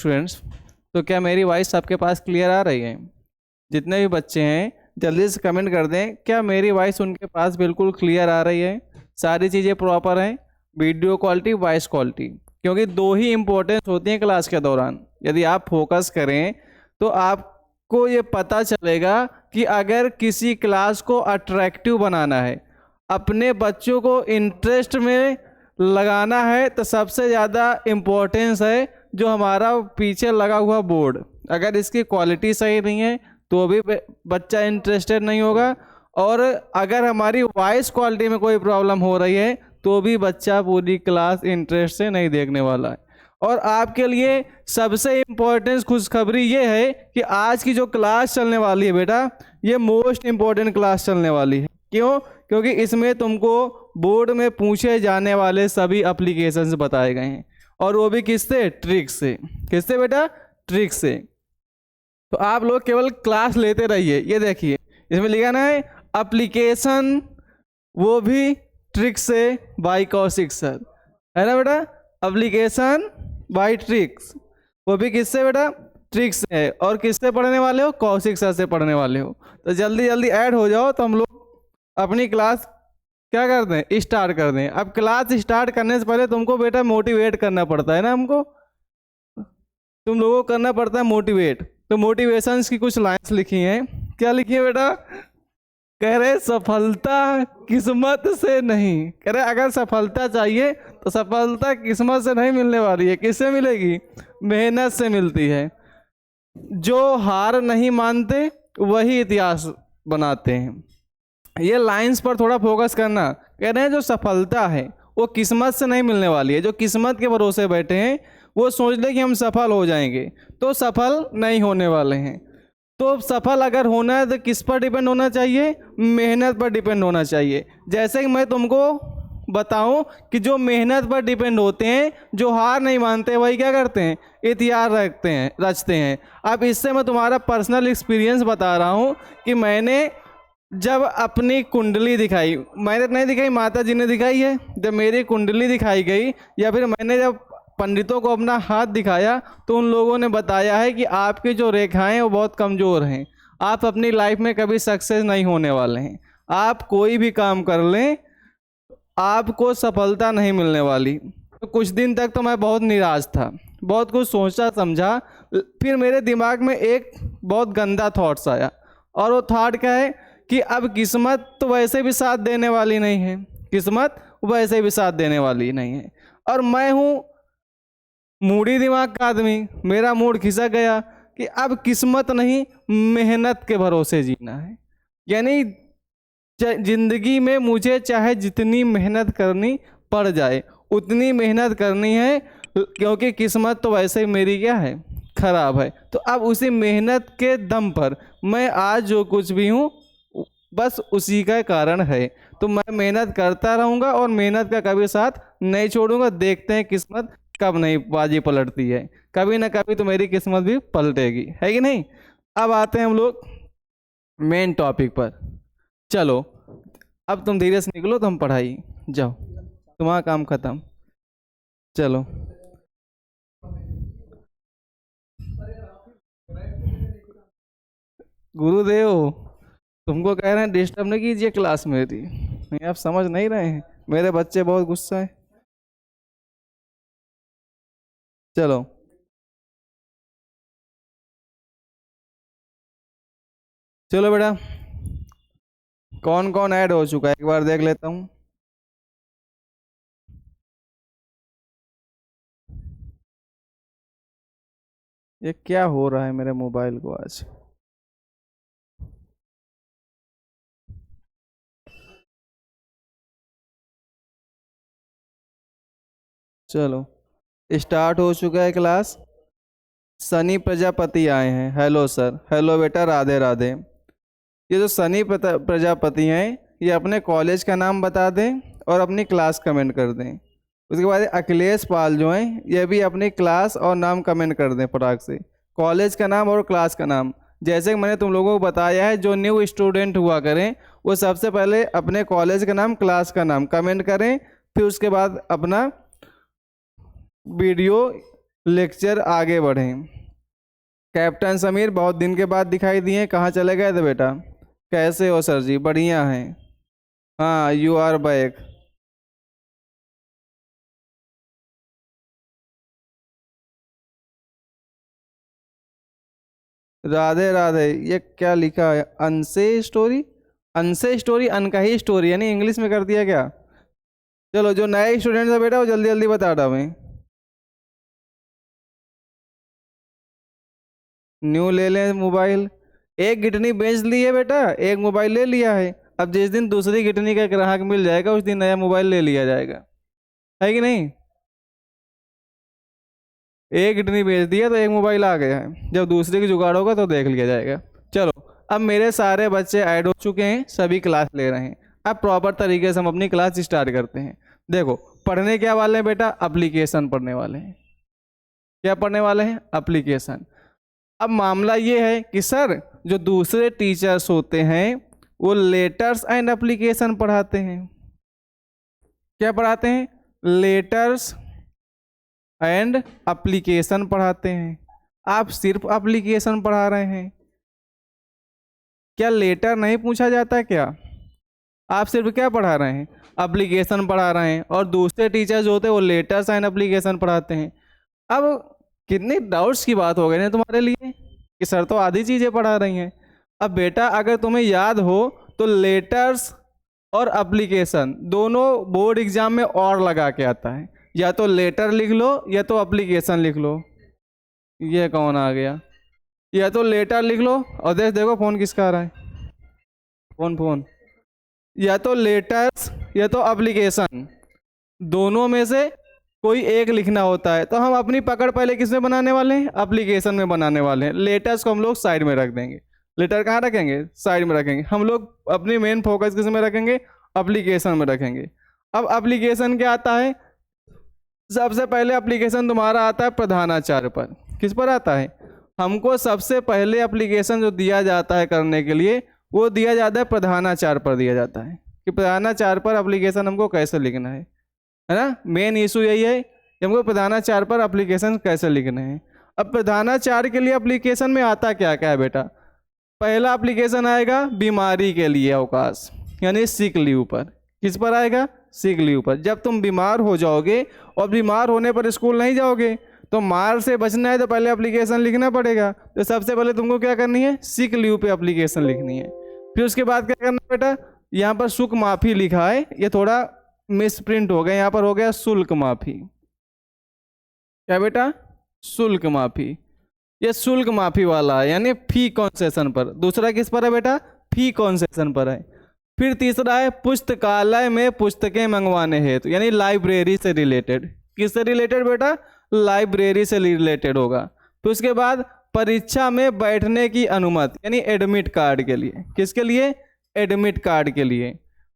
Students, तो क्या मेरी वॉइस आपके पास क्लियर आ रही है? जितने भी बच्चे हैं जल्दी से कमेंट कर दें, क्या मेरी वॉइस उनके पास बिल्कुल क्लियर आ रही है? सारी चीज़ें प्रॉपर हैं, वीडियो क्वालिटी, वॉइस क्वालिटी, क्योंकि दो ही इम्पोर्टेंस होती हैं क्लास के दौरान। यदि आप फोकस करें तो आपको ये पता चलेगा कि अगर किसी क्लास को अट्रैक्टिव बनाना है, अपने बच्चों को इंटरेस्ट में लगाना है, तो सबसे ज़्यादा इम्पोर्टेंस है जो हमारा पीछे लगा हुआ बोर्ड। अगर इसकी क्वालिटी सही नहीं है तो भी बच्चा इंटरेस्टेड नहीं होगा, और अगर हमारी वॉइस क्वालिटी में कोई प्रॉब्लम हो रही है तो भी बच्चा पूरी क्लास इंटरेस्ट से नहीं देखने वाला है। और आपके लिए सबसे इम्पोर्टेंट खुशखबरी ये है कि आज की जो क्लास चलने वाली है बेटा, ये मोस्ट इम्पोर्टेंट क्लास चलने वाली है। क्यों? क्योंकि इसमें तुमको बोर्ड में पूछे जाने वाले सभी एप्लीकेशंस बताए गए हैं, और वो भी किससे? ट्रिक से। किससे बेटा? ट्रिक से। तो आप लोग केवल क्लास लेते रहिए। ये देखिए, इसमें लिखा ना है एप्लीकेशन, वो भी ट्रिक से बाय कौशिक सर, है ना बेटा? एप्लीकेशन बाय ट्रिक्स, वो भी किससे बेटा? ट्रिक्स से है। और किससे पढ़ने वाले हो? कौशिक सर से पढ़ने वाले हो। तो जल्दी जल्दी ऐड हो जाओ, तो हम लोग अपनी क्लास क्या कर दें? स्टार्ट कर दें। अब क्लास स्टार्ट करने से पहले तुमको बेटा मोटिवेट करना पड़ता है ना, हमको तुम लोगों को करना पड़ता है मोटिवेट। तो मोटिवेशंस की कुछ लाइंस लिखी हैं। क्या लिखी है बेटा? कह रहे सफलता किस्मत से नहीं। कह रहे अगर सफलता चाहिए तो सफलता किस्मत से नहीं मिलने वाली है। किससे मिलेगी? मेहनत से मिलती है। जो हार नहीं मानते वही इतिहास बनाते हैं। ये लाइंस पर थोड़ा फोकस करना। कह रहे हैं जो सफलता है वो किस्मत से नहीं मिलने वाली है। जो किस्मत के भरोसे बैठे हैं वो सोच ले कि हम सफल हो जाएंगे, तो सफल नहीं होने वाले हैं। तो सफल अगर होना है तो किस पर डिपेंड होना चाहिए? मेहनत पर डिपेंड होना चाहिए। जैसे कि मैं तुमको बताऊं कि जो मेहनत पर डिपेंड होते हैं, जो हार नहीं मानते, वही क्या करते हैं? इतिहास रचते हैं। अब इससे मैं तुम्हारा पर्सनल एक्सपीरियंस बता रहा हूं कि मैंने जब अपनी कुंडली दिखाई, मैंने नहीं दिखाई, माता जी ने दिखाई है। जब मेरी कुंडली दिखाई गई, या फिर मैंने जब पंडितों को अपना हाथ दिखाया, तो उन लोगों ने बताया है कि आपकी जो रेखाएं हैं वो बहुत कमज़ोर हैं, आप अपनी लाइफ में कभी सक्सेस नहीं होने वाले हैं। आप कोई भी काम कर लें, आपको सफलता नहीं मिलने वाली। तो कुछ दिन तक तो मैं बहुत निराश था, बहुत कुछ सोचा समझा। फिर मेरे दिमाग में एक बहुत गंदा थॉट्स आया, और वो थॉट क्या है कि अब किस्मत तो वैसे भी साथ देने वाली नहीं है। किस्मत वैसे भी साथ देने वाली नहीं है, और मैं हूँ मूडी दिमाग का आदमी। मेरा मूड खिसक गया कि अब किस्मत नहीं, मेहनत के भरोसे जीना है। यानी जिंदगी में मुझे चाहे जितनी मेहनत करनी पड़ जाए उतनी मेहनत करनी है, क्योंकि किस्मत तो वैसे ही मेरी क्या है? खराब है। तो अब उसी मेहनत के दम पर मैं आज जो कुछ भी हूँ बस उसी का कारण है। तो मैं मेहनत करता रहूँगा और मेहनत का कभी साथ नहीं छोड़ूंगा। देखते हैं किस्मत कब नहीं बाजी पलटती है। कभी ना कभी तो मेरी किस्मत भी पलटेगी, है कि नहीं? अब आते हैं हम लोग मेन टॉपिक पर। चलो अब तुम धीरे से निकलो, तुम पढ़ाई जाओ, तुम्हारा काम खत्म। चलो गुरुदेव, तुमको कह रहे हैं डिस्टर्ब नहीं कीजिए क्लास मेरी। नहीं, आप समझ नहीं रहे हैं, मेरे बच्चे बहुत गुस्सा है। चलो चलो बेटा, कौन कौन ऐड हो चुका है एक बार देख लेता हूँ। ये क्या हो रहा है मेरे मोबाइल को आज? चलो स्टार्ट हो चुका है क्लास। सनी प्रजापति आए हैं। Hello sir. हेलो बेटा, राधे राधे। ये जो सनी प्रजापति हैं, ये अपने कॉलेज का नाम बता दें और अपनी क्लास कमेंट कर दें। उसके बाद अखिलेश पाल जो हैं, ये भी अपनी क्लास और नाम कमेंट कर दें फटाक से। कॉलेज का नाम और क्लास का नाम। जैसे कि मैंने तुम लोगों को बताया है, जो न्यू स्टूडेंट हुआ करें वो सबसे पहले अपने कॉलेज का नाम, क्लास का नाम कमेंट करें। फिर उसके बाद अपना वीडियो लेक्चर आगे बढ़ें। कैप्टन समीर बहुत दिन के बाद दिखाई दिए, कहाँ चले गए थे बेटा? कैसे हो सर जी? बढ़िया हैं। हाँ, you are back. Radhe Radhe. ये क्या लिखा है? अनसे स्टोरी? अनसे स्टोरी, अन का ही स्टोरी, यानी इंग्लिश में कर दिया क्या? चलो, जो नए स्टूडेंट है बेटा वो जल्दी जल्दी बता रहा मैं। न्यू ले लें मोबाइल। एक गिटनी बेच ली है बेटा, एक मोबाइल ले लिया है। अब जिस दिन दूसरी गिटनी का ग्राहक मिल जाएगा उस दिन नया मोबाइल ले लिया जाएगा, है कि नहीं? एक गिटनी बेच दिया तो एक मोबाइल आ गया है, जब दूसरे की जुगाड़ होगा तो देख लिया जाएगा। चलो, अब मेरे सारे बच्चे ऐड हो चुके हैं, सभी क्लास ले रहे हैं। अब प्रॉपर तरीके से हम अपनी क्लास स्टार्ट करते हैं। देखो, पढ़ने क्या वाले हैं बेटा? एप्लीकेशन पढ़ने वाले हैं। क्या पढ़ने वाले हैं? एप्लीकेशन। अब मामला ये है कि सर, जो दूसरे टीचर्स होते हैं वो लेटर्स एंड एप्लीकेशन पढ़ाते हैं। क्या पढ़ाते हैं? लेटर्स एंड एप्लीकेशन पढ़ाते हैं। आप सिर्फ एप्लीकेशन पढ़ा रहे हैं। क्या लेटर नहीं पूछा जाता क्या? आप सिर्फ क्या पढ़ा रहे हैं? एप्लीकेशन पढ़ा रहे हैं, और दूसरे टीचर्स जो होते हैं वो लेटर्स एंड एप्लीकेशन पढ़ाते हैं। अब कितनी डाउट्स की बात हो गई ना तुम्हारे लिए कि सर तो आधी चीज़ें पढ़ा रही हैं। अब बेटा, अगर तुम्हें याद हो तो लेटर्स और एप्लीकेशन दोनों बोर्ड एग्जाम में और लगा के आता है। या तो लेटर लिख लो या तो एप्लीकेशन लिख लो। ये कौन आ गया? या तो लेटर लिख लो, और देखो फोन किसका आ रहा है। फोन। या तो लेटर्स या तो एप्लीकेशन, दोनों में से कोई एक लिखना होता है। तो हम अपनी पकड़ पहले किस में बनाने वाले हैं? एप्लीकेशन में बनाने वाले हैं। लेटर्स को हम लोग साइड में रख देंगे। लेटर कहाँ रखेंगे? साइड में रखेंगे। हम लोग अपनी मेन फोकस किस में रखेंगे? एप्लीकेशन में रखेंगे। अब एप्लीकेशन क्या आता है? सबसे पहले एप्लीकेशन तुम्हारा आता है प्रधानाचार्य पर। किस पर आता है? हमको सबसे पहले एप्लीकेशन जो दिया जाता है करने के लिए, वो दिया जाता है प्रधानाचार्य पर दिया जाता है, कि प्रधानाचार्य पर एप्लीकेशन हमको कैसे लिखना है ना? मेन इशू यही है कि हमको प्रधानाचार्य पर एप्लीकेशन कैसे लिखने हैं। अब प्रधानाचार्य के लिए एप्लीकेशन में आता क्या क्या है बेटा? पहला एप्लीकेशन आएगा बीमारी के लिए अवकाश, यानी सिक लीव पर। किस पर आएगा? सिक लीव पर। जब तुम बीमार हो जाओगे और बीमार होने पर स्कूल नहीं जाओगे तो मार से बचना है तो पहले एप्लीकेशन लिखना पड़ेगा। तो सबसे पहले तुमको क्या करनी है? सिक लीव पे एप्लीकेशन लिखनी है। फिर उसके बाद क्या करना है बेटा? यहाँ पर शुल्क माफी लिखा है, ये थोड़ा मिस प्रिंट हो गया, यहाँ पर हो गया शुल्क माफी। क्या बेटा? शुल्क माफी। ये शुल्क माफी वाला है, यानी फी कॉन्सेशन पर। दूसरा किस पर है बेटा? फी कॉन्सेशन पर है। फिर तीसरा है पुस्तकालय में पुस्तकें मंगवाने हेतु, यानी लाइब्रेरी से रिलेटेड। किससे रिलेटेड बेटा? लाइब्रेरी से रिलेटेड होगा। फिर उसके बाद परीक्षा में बैठने की अनुमति, यानी एडमिट कार्ड के लिए। किसके लिए? एडमिट कार्ड के लिए।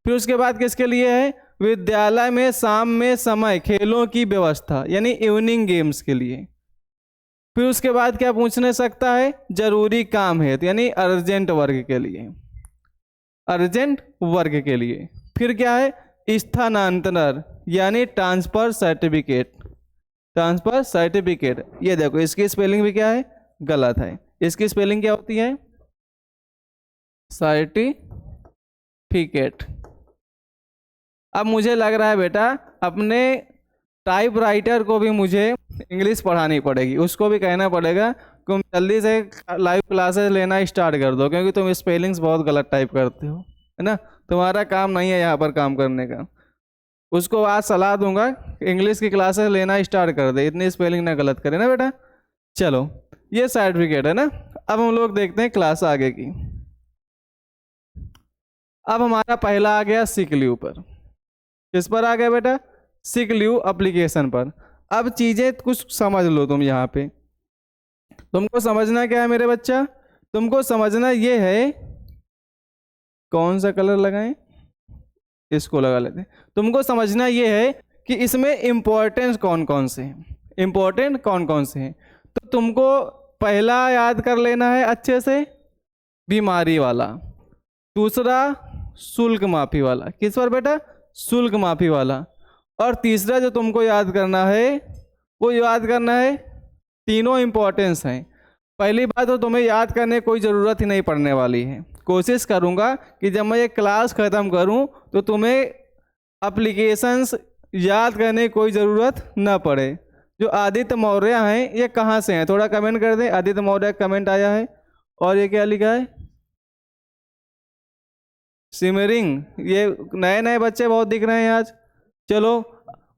फिर उसके बाद किसके लिए है? विद्यालय में शाम में समय खेलों की व्यवस्था, यानी इवनिंग गेम्स के लिए। फिर उसके बाद क्या पूछने सकता है? जरूरी काम है, यानी अर्जेंट वर्क के लिए। अर्जेंट वर्क के लिए। फिर क्या है? स्थानांतरण, यानी ट्रांसफर सर्टिफिकेट। Transfer certificate. ये देखो, इसकी स्पेलिंग भी क्या है? गलत है। इसकी स्पेलिंग क्या होती है? सर्टिफिकेट। अब मुझे लग रहा है बेटा अपने टाइपराइटर को भी मुझे इंग्लिश पढ़ानी पड़ेगी, उसको भी कहना पड़ेगा तुम जल्दी से लाइव क्लासेस लेना स्टार्ट कर दो, क्योंकि तुम स्पेलिंग्स बहुत गलत टाइप करते हो, है ना? तुम्हारा काम नहीं है यहाँ पर काम करने का। उसको आज सलाह दूंगा इंग्लिश की क्लासेस लेना स्टार्ट कर दे, इतनी स्पेलिंग ना गलत करे ना बेटा। चलो, ये सर्टिफिकेट है ना। अब हम लोग देखते हैं क्लास आगे की। अब हमारा पहला आ गया सिक लीव पर। किस पर आ गया बेटा? सिक लीव एप्लीकेशन पर। अब चीज़ें कुछ समझ लो तुम यहाँ पे। तुमको समझना क्या है मेरे बच्चा? तुमको समझना ये है, कौन सा कलर लगाएं? इसको लगा लेते हैं। तुमको समझना ये है कि इसमें इम्पोर्टेंस कौन कौन से हैं, इम्पोर्टेंट कौन कौन से हैं। तो तुमको पहला याद कर लेना है अच्छे से, बीमारी वाला। दूसरा शुल्क माफी वाला। किस पर बेटा? शुल्क माफी वाला। और तीसरा जो तुमको याद करना है वो याद करना है तीनों इम्पोर्टेंस हैं। पहली बात तो तुम्हें याद करने की कोई ज़रूरत ही नहीं पड़ने वाली है। कोशिश करूँगा कि जब मैं ये क्लास ख़त्म करूँ तो तुम्हें एप्लीकेशंस याद करने की कोई ज़रूरत न पड़े। जो आदित्य मौर्य हैं ये कहाँ से हैं, थोड़ा कमेंट कर दें। आदित्य मौर्य कमेंट आया है। और ये क्या लिखा है, सिमरिंग। ये नए नए बच्चे बहुत दिख रहे हैं आज। चलो,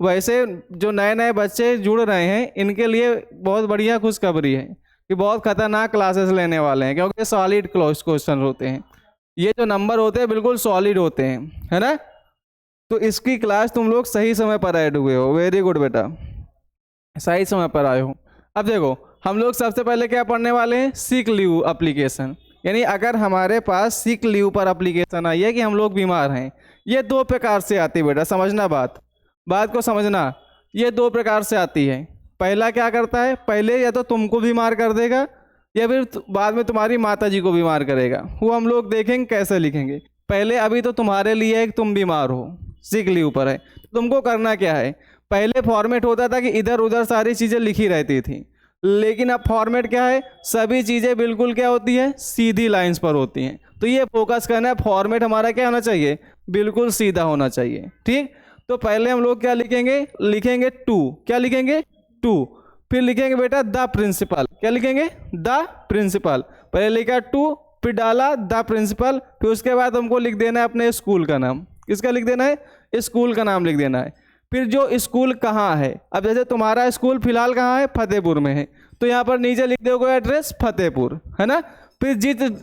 वैसे जो नए नए बच्चे जुड़ रहे हैं इनके लिए बहुत बढ़िया खुशखबरी है कि बहुत खतरनाक क्लासेस लेने वाले हैं, क्योंकि सॉलिड क्वेश्चन होते हैं। ये जो नंबर होते हैं बिल्कुल सॉलिड होते हैं, है ना। तो इसकी क्लास तुम लोग सही समय पर ऐड हुए हो, वेरी गुड बेटा, सही समय पर आए हो। अब देखो, हम लोग सबसे पहले क्या पढ़ने वाले हैं, सिक लीव एप्लीकेशन। यानी अगर हमारे पास सिक लीव पर एप्लीकेशन आई है कि हम लोग बीमार हैं, ये दो प्रकार से आती है बेटा, समझना बात को समझना। ये दो प्रकार से आती है। पहला क्या करता है, पहले या तो तुमको बीमार कर देगा या फिर बाद में तुम्हारी माता जी को बीमार करेगा। वो हम लोग देखेंगे कैसे लिखेंगे। पहले अभी तो तुम्हारे लिए है कि तुम बीमार हो, सिक लीव पर है, तुमको करना क्या है। पहले फॉर्मेट होता था कि इधर उधर सारी चीज़ें लिखी रहती थी, लेकिन अब फॉर्मेट क्या है, सभी चीज़ें बिल्कुल क्या होती है, सीधी लाइंस पर होती हैं। तो ये फोकस करना है, फॉर्मेट हमारा क्या होना चाहिए, बिल्कुल सीधा होना चाहिए। ठीक, तो पहले हम लोग क्या लिखेंगे टू। क्या लिखेंगे, टू। फिर लिखेंगे बेटा द प्रिंसिपल। क्या लिखेंगे, द प्रिंसिपल। पहले लिखा टू, फिर डाला द प्रिंसिपल, फिर उसके बाद हमको लिख देना है अपने स्कूल का नाम। किसका लिख देना है, स्कूल का नाम लिख देना है। फिर जो स्कूल कहाँ है, अब जैसे तुम्हारा स्कूल फिलहाल कहाँ है, फतेहपुर में है, तो यहाँ पर नीचे लिख दोगे एड्रेस फतेहपुर, है ना। फिर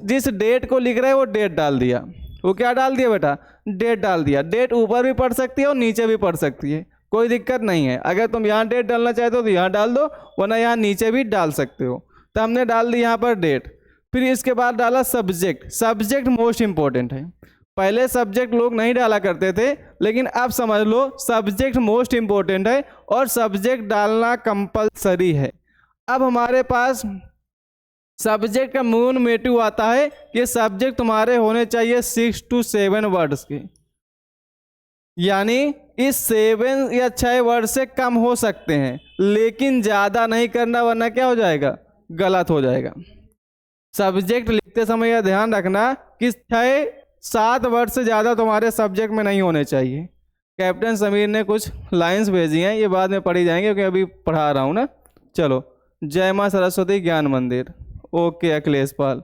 जिस डेट को लिख रहे हैं वो डेट डाल दिया। वो क्या डाल दिया बेटा, डेट डाल दिया। डेट ऊपर भी पढ़ सकती है और नीचे भी पढ़ सकती है, कोई दिक्कत नहीं है। अगर तुम यहाँ डेट डालना चाहते हो तो यहाँ डाल दो, वरना यहाँ नीचे भी डाल सकते हो। तो हमने डाल दी यहाँ पर डेट। फिर इसके बाद डाला सब्जेक्ट। सब्जेक्ट मोस्ट इंपॉर्टेंट है। पहले सब्जेक्ट लोग नहीं डाला करते थे, लेकिन अब समझ लो सब्जेक्ट मोस्ट इंपॉर्टेंट है और सब्जेक्ट डालना कंपलसरी है। अब हमारे पास सब्जेक्ट का मूल मोटिव आता है कि सब्जेक्ट तुम्हारे होने चाहिए 6 to 7 वर्ड्स के, यानी इस 7 या 6 वर्ड से कम हो सकते हैं, लेकिन ज़्यादा नहीं करना, वरना क्या हो जाएगा, गलत हो जाएगा। सब्जेक्ट लिखते समय यह ध्यान रखना कि 6-7 वर्ड से ज़्यादा तुम्हारे सब्जेक्ट में नहीं होने चाहिए। कैप्टन समीर ने कुछ लाइंस भेजी हैं, ये बाद में पढ़ी जाएंगे क्योंकि अभी पढ़ा रहा हूँ ना। चलो, जय माँ सरस्वती ज्ञान मंदिर। ओके अखिलेश पाल,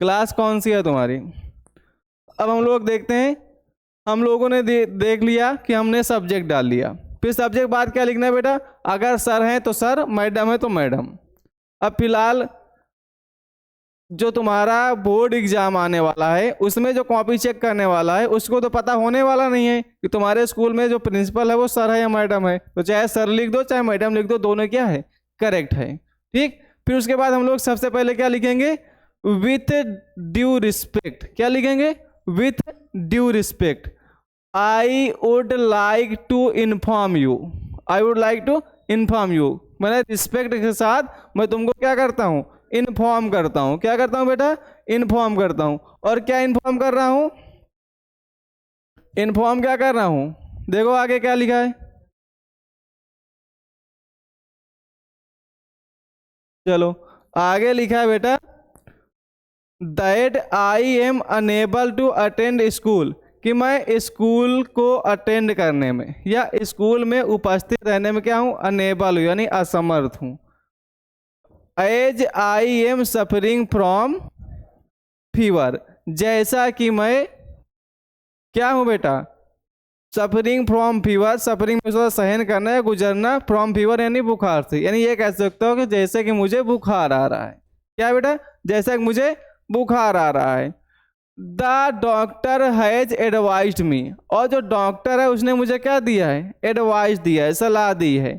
क्लास कौन सी है तुम्हारी। अब हम लोग देखते हैं, हम लोगों ने देख लिया कि हमने सब्जेक्ट डाल लिया। फिर सब्जेक्ट बाद क्या लिखना है बेटा, अगर सर हैं तो सर, मैडम है तो मैडम। अब फिलहाल जो तुम्हारा बोर्ड एग्जाम आने वाला है उसमें जो कॉपी चेक करने वाला है उसको तो पता होने वाला नहीं है कि तुम्हारे स्कूल में जो प्रिंसिपल है वो सर है या मैडम है। तो चाहे सर लिख दो चाहे मैडम लिख दो, दोनों क्या है, करेक्ट है। ठीक, फिर उसके बाद हम लोग सबसे पहले क्या लिखेंगे, विथ ड्यू रिस्पेक्ट। क्या लिखेंगे, with due respect. I would like to inform you. I would like to inform you, मैंने रिस्पेक्ट के साथ मैं तुमको क्या करता हूँ, इन्फॉर्म करता हूँ। क्या करता हूँ बेटा, इन्फॉर्म करता हूँ। और क्या इन्फॉर्म कर रहा हूँ, इन्फॉर्म क्या कर रहा हूँ, देखो आगे क्या लिखा है। चलो आगे लिखा है बेटा, that I am unable to attend school, कि मैं स्कूल को अटेंड करने में या स्कूल में उपस्थित रहने में क्या हूँ, अनेबल हूँ यानी असमर्थ हूँ। As I am suffering from fever, जैसा कि मैं क्या हूँ बेटा, सफरिंग फ्रॉम फीवर। सफरिंग में सहन करना या गुजरना, फ्रॉम फीवर यानी बुखार से। यानी ये कह सकते हो कि जैसे कि मुझे बुखार आ रहा है। क्या बेटा, जैसा कि मुझे बुखार आ रहा है। द डॉक्टर हैज एडवाइज्ड मी, और जो डॉक्टर है उसने मुझे क्या दिया है, एडवाइस दिया है, सलाह दी है।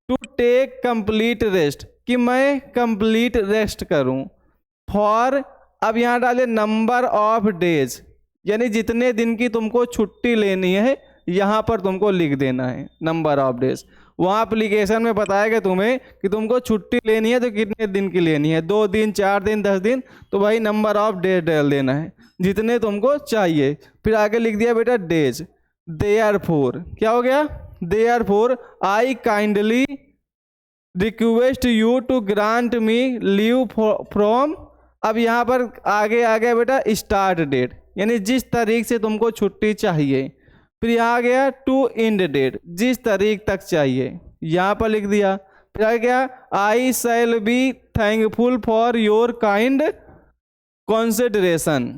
टू टेक कंप्लीट रेस्ट, कि मैं कंप्लीट रेस्ट करूं। फॉर, अब यहाँ डाले नंबर ऑफ डेज, यानी जितने दिन की तुमको छुट्टी लेनी है यहाँ पर तुमको लिख देना है नंबर ऑफ डेज। वहाँ एप्लीकेशन में बताएगा तुम्हें कि तुमको छुट्टी लेनी है तो कितने दिन की लेनी है, 2 दिन 4 दिन 10 दिन, तो भाई नंबर ऑफ डेज डाल देना है जितने तुमको चाहिए। फिर आगे लिख दिया बेटा डेज। देयरफॉर, क्या हो गया, therefore I kindly request you to grant me leave from, अब यहाँ पर आगे आ गया बेटा स्टार्ट डेट, यानी जिस तारीख से तुमको छुट्टी चाहिए। फिर यहाँ आ गया टू एंड डेट, जिस तारीख तक चाहिए, यहाँ पर लिख दिया। फिर आ गया I shall be thankful for your kind consideration,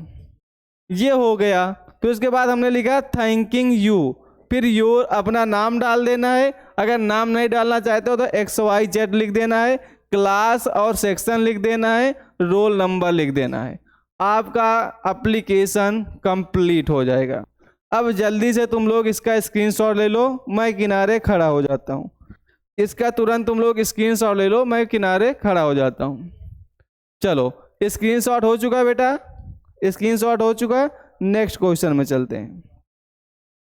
ये हो गया। फिर उसके बाद हमने लिखा थैंकिंग यू, फिर योर अपना नाम डाल देना है, अगर नाम नहीं डालना चाहते हो तो XYZ लिख देना है, क्लास और सेक्शन लिख देना है, रोल नंबर लिख देना है, आपका एप्लीकेशन कंप्लीट हो जाएगा। अब जल्दी से तुम लोग इसका स्क्रीनशॉट ले लो, मैं किनारे खड़ा हो जाता हूँ। इसका तुरंत तुम लोग स्क्रीनशॉट ले लो, मैं किनारे खड़ा हो जाता हूँ। चलो स्क्रीनशॉट हो चुका बेटा, स्क्रीनशॉट हो चुका। नेक्स्ट क्वेश्चन में चलते हैं,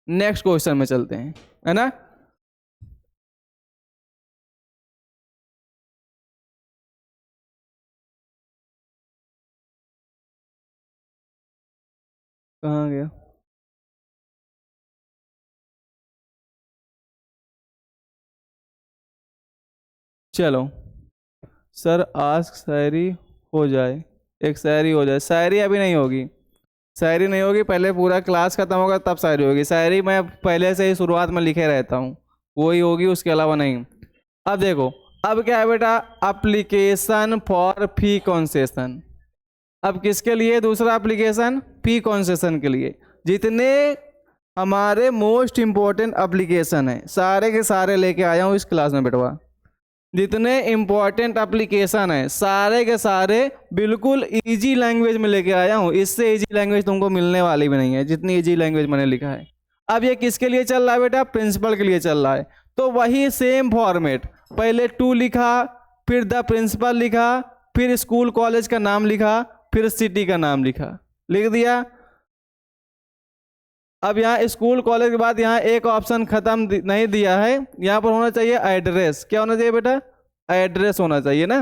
नेक्स्ट क्वेश्चन में चलते हैं, है ना। कहाँ गया? चलो सर आज शायरी हो जाए, एक शायरी हो जाए। शायरी अभी नहीं होगी, शायरी नहीं होगी, पहले पूरा क्लास खत्म होगा तब शायरी होगी। शायरी मैं पहले से ही शुरुआत में लिखे रहता हूँ, वही होगी, उसके अलावा नहीं। अब देखो, अब क्या है बेटा, एप्लीकेशन फॉर फी कंसेशन। अब किसके लिए दूसरा एप्लीकेशन? फी कंसेशन के लिए। जितने हमारे मोस्ट इम्पोर्टेंट एप्लीकेशन है सारे के सारे लेके आया हूँ इस क्लास में बेटवा। जितने इम्पोर्टेंट एप्लीकेशन है सारे के सारे बिल्कुल इजी लैंग्वेज में लेके आया हूँ। इससे इजी लैंग्वेज तुमको मिलने वाली भी नहीं है जितनी इजी लैंग्वेज मैंने लिखा है। अब ये किसके लिए चल रहा है बेटा? प्रिंसिपल के लिए चल रहा है। तो वही सेम फॉर्मेट, पहले टू लिखा, फिर द प्रिंसिपल लिखा, फिर स्कूल कॉलेज का नाम लिखा, फिर सिटी का नाम लिखा, लिख दिया। अब यहाँ स्कूल कॉलेज के बाद यहाँ एक ऑप्शन खत्म नहीं दिया है, यहाँ पर होना चाहिए एड्रेस। क्या होना चाहिए बेटा? एड्रेस होना चाहिए ना।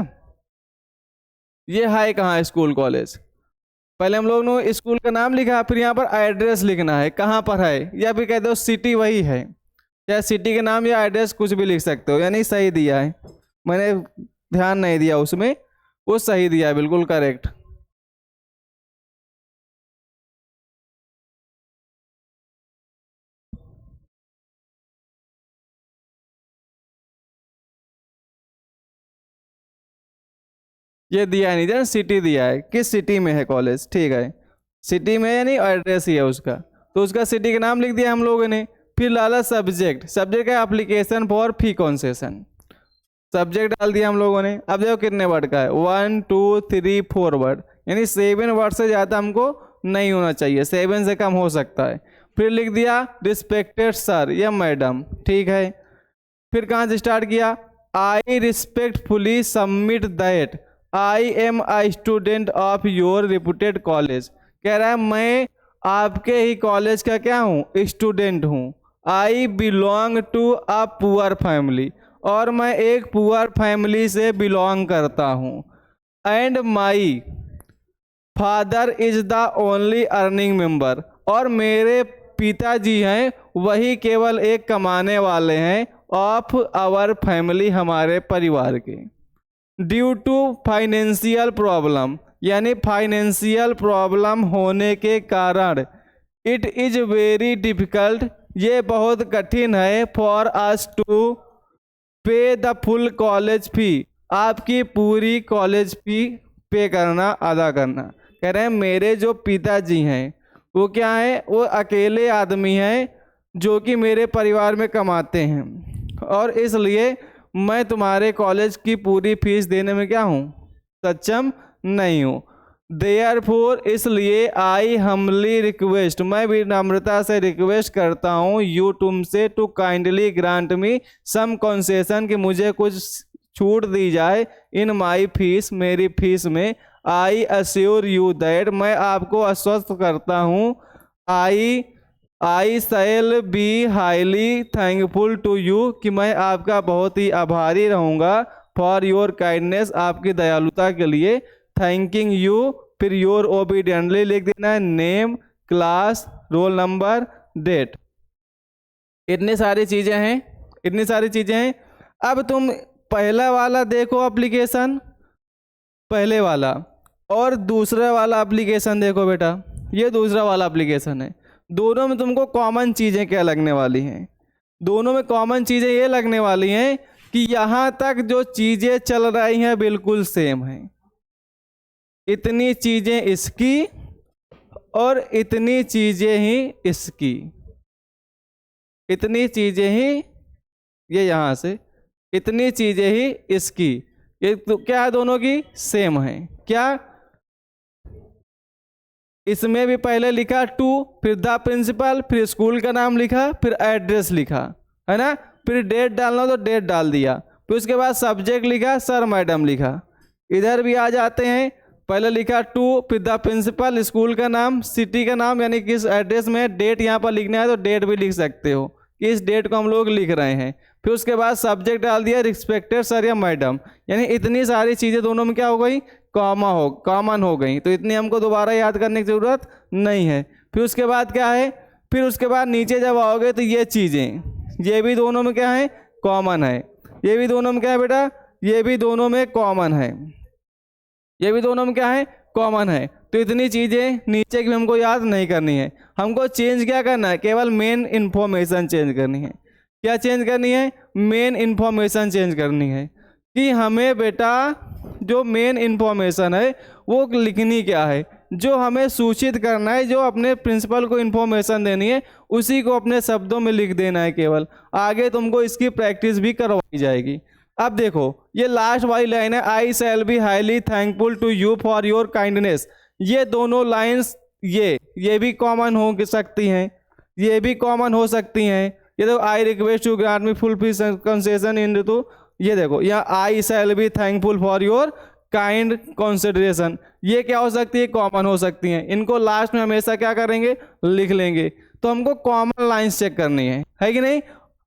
ये है कहाँ? School college. पहले हम लोग ने स्कूल का नाम लिखा, फिर यहाँ पर एड्रेस लिखना है कहाँ पर है, या फिर कहते हो सिटी वही है, या सिटी के नाम या एड्रेस कुछ भी लिख सकते हो। यानी सही दिया है, मैंने ध्यान नहीं दिया उसमें, वो सही दिया है, बिल्कुल करेक्ट। ये दिया नहीं था, सिटी दिया है, किस सिटी में है कॉलेज, ठीक है, सिटी में यानी एड्रेस ही है उसका, तो उसका सिटी का नाम लिख दिया हम लोगों ने। फिर लाला सब्जेक्ट, सब्जेक्ट का application for fee concession, subject डाल दिया हम लोगों ने। अब देखो कितने वर्ड का है, 1 2 3 4 वर्ड, यानी 7 वर्ड से ज़्यादा हमको नहीं होना चाहिए, 7 से कम हो सकता है। फिर लिख दिया रिस्पेक्टेड सर या मैडम, ठीक है। फिर कहाँ से स्टार्ट किया? I respectfully submit that I am a student of your reputed college. कह रहा है मैं आपके ही कॉलेज का क्या हूँ? स्टूडेंट हूँ। I belong to a poor family, और मैं एक पुअर फैमिली से बिलोंग करता हूँ। And my father is the only earning member, और मेरे पिताजी हैं वही केवल एक कमाने वाले हैं ऑफ आवर फैमिली, हमारे परिवार के। ड्यू टू फाइनेंशियल प्रॉब्लम, यानी फाइनेंशियल प्रॉब्लम होने के कारण, इट इज वेरी डिफिकल्ट, ये बहुत कठिन है, फॉर अस टू पे द फुल कॉलेज फी, आपकी पूरी कॉलेज फी पे करना, अदा करना। कह रहे हैं मेरे जो पिताजी हैं वो क्या है? वो अकेले आदमी हैं जो कि मेरे परिवार में कमाते हैं, और इसलिए मैं तुम्हारे कॉलेज की पूरी फीस देने में क्या हूँ? सक्षम नहीं हूँ। देयरफॉर, इसलिए आई हम्बली रिक्वेस्ट, मैं विनम्रता से रिक्वेस्ट करता हूँ, यू तुमसे, to kindly grant me some concession, कि मुझे कुछ छूट दी जाए इन माई फीस, मेरी फीस में। आई अश्योर यू दैट, मैं आपको आश्वस्त करता हूँ, I shall be highly thankful to you, कि मैं आपका बहुत ही आभारी रहूँगा, फॉर योर काइंडनेस, आपकी दयालुता के लिए। थैंकिंग यू, फिर योर ओबीडियंटली लिख देना है, name, class, roll number, date. इतनी सारी चीज़ें हैं, इतनी सारी चीज़ें हैं। अब तुम पहला वाला देखो एप्लीकेशन, पहले वाला, और दूसरा वाला एप्लीकेशन देखो बेटा, ये दूसरा वाला एप्लीकेशन है। दोनों में तुमको कॉमन चीज़ें क्या लगने वाली हैं? दोनों में कॉमन चीज़ें ये लगने वाली हैं कि यहाँ तक जो चीज़ें चल रही हैं बिल्कुल सेम हैं। इतनी चीज़ें इसकी और इतनी चीज़ें ही इसकी, इतनी चीज़ें ही, ये यहाँ से इतनी चीज़ें ही इसकी। ये तो क्या है, दोनों की सेम है। क्या? इसमें भी पहले लिखा टू, फिर द प्रिंसिपल, फिर स्कूल का नाम लिखा, फिर एड्रेस लिखा, है ना, फिर डेट डालना तो डेट डाल दिया, फिर उसके बाद सब्जेक्ट लिखा, सर मैडम लिखा। इधर भी आ जाते हैं, पहले लिखा टू, फिर द प्रिंसिपल, स्कूल का नाम, सिटी का नाम, यानी किस एड्रेस में, डेट यहाँ पर लिखना है तो डेट भी लिख सकते हो कि इस डेट को हम लोग लिख रहे हैं। फिर उसके बाद सब्जेक्ट डाल दिया, रिस्पेक्टेड सर या मैडम, यानी इतनी सारी चीज़ें दोनों में क्या हो गई, कॉमन हो गई। तो इतनी हमको दोबारा याद करने की ज़रूरत नहीं है। फिर उसके बाद क्या है, फिर उसके बाद नीचे जब आओगे तो ये चीज़ें, ये भी दोनों में क्या है, कॉमन है। ये भी दोनों में क्या है बेटा, ये भी दोनों में कॉमन है, ये भी दोनों में क्या है, कॉमन है। तो इतनी चीज़ें नीचे की हमको याद नहीं करनी है, हमको चेंज क्या करना है, केवल मेन इन्फॉर्मेशन चेंज करनी है। क्या चेंज करनी है? मेन इन्फॉर्मेशन चेंज करनी है कि हमें बेटा जो मेन इन्फॉर्मेशन है वो लिखनी क्या है, जो हमें सूचित करना है, जो अपने प्रिंसिपल को इन्फॉर्मेशन देनी है उसी को अपने शब्दों में लिख देना है केवल। आगे तुमको इसकी प्रैक्टिस भी करवाई जाएगी। अब देखो ये लास्ट वाली लाइन है, I shall be highly thankful to you for your kindness. ये दोनों लाइन्स ये भी कॉमन हो सकती हैं, ये भी कॉमन हो सकती हैं। ये देखो, I request to grant me full fees concession in, तो ये देखो यहाँ I shall be thankful for your kind consideration, ये क्या हो सकती है, कॉमन हो सकती हैं। इनको लास्ट में हमेशा क्या करेंगे, लिख लेंगे। तो हमको कॉमन लाइन्स चेक करनी है कि नहीं,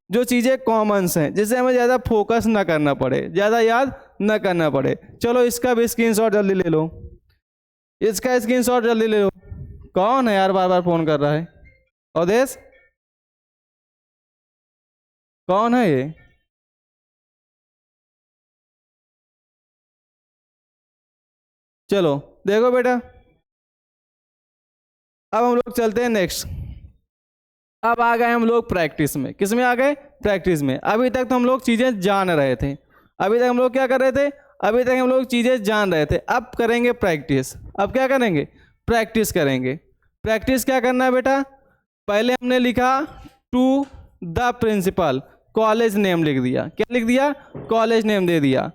जो चीज़ें कॉमन्स हैं, जिससे हमें ज़्यादा फोकस ना करना पड़े, ज़्यादा याद ना करना पड़े। चलो इसका भी स्क्रीनशॉट जल्दी ले लो, इसका स्क्रीनशॉट जल्दी ले लो। कौन है यार बार बार फ़ोन कर रहा है? अवधेश, कौन है ये? चलो देखो बेटा, अब हम लोग चलते हैं नेक्स्ट। अब आ गए हम लोग प्रैक्टिस में। किस में आ गए? प्रैक्टिस में। अभी तक तो हम लोग चीज़ें जान रहे थे, अभी तक हम लोग क्या कर रहे थे, अभी तक हम लोग चीज़ें जान रहे थे। अब करेंगे प्रैक्टिस। अब क्या करेंगे? प्रैक्टिस करेंगे। प्रैक्टिस क्या करना है बेटा, पहले हमने लिखा to the principal, college name लिख दिया। क्या लिख दिया? कॉलेज नेम दे दिया।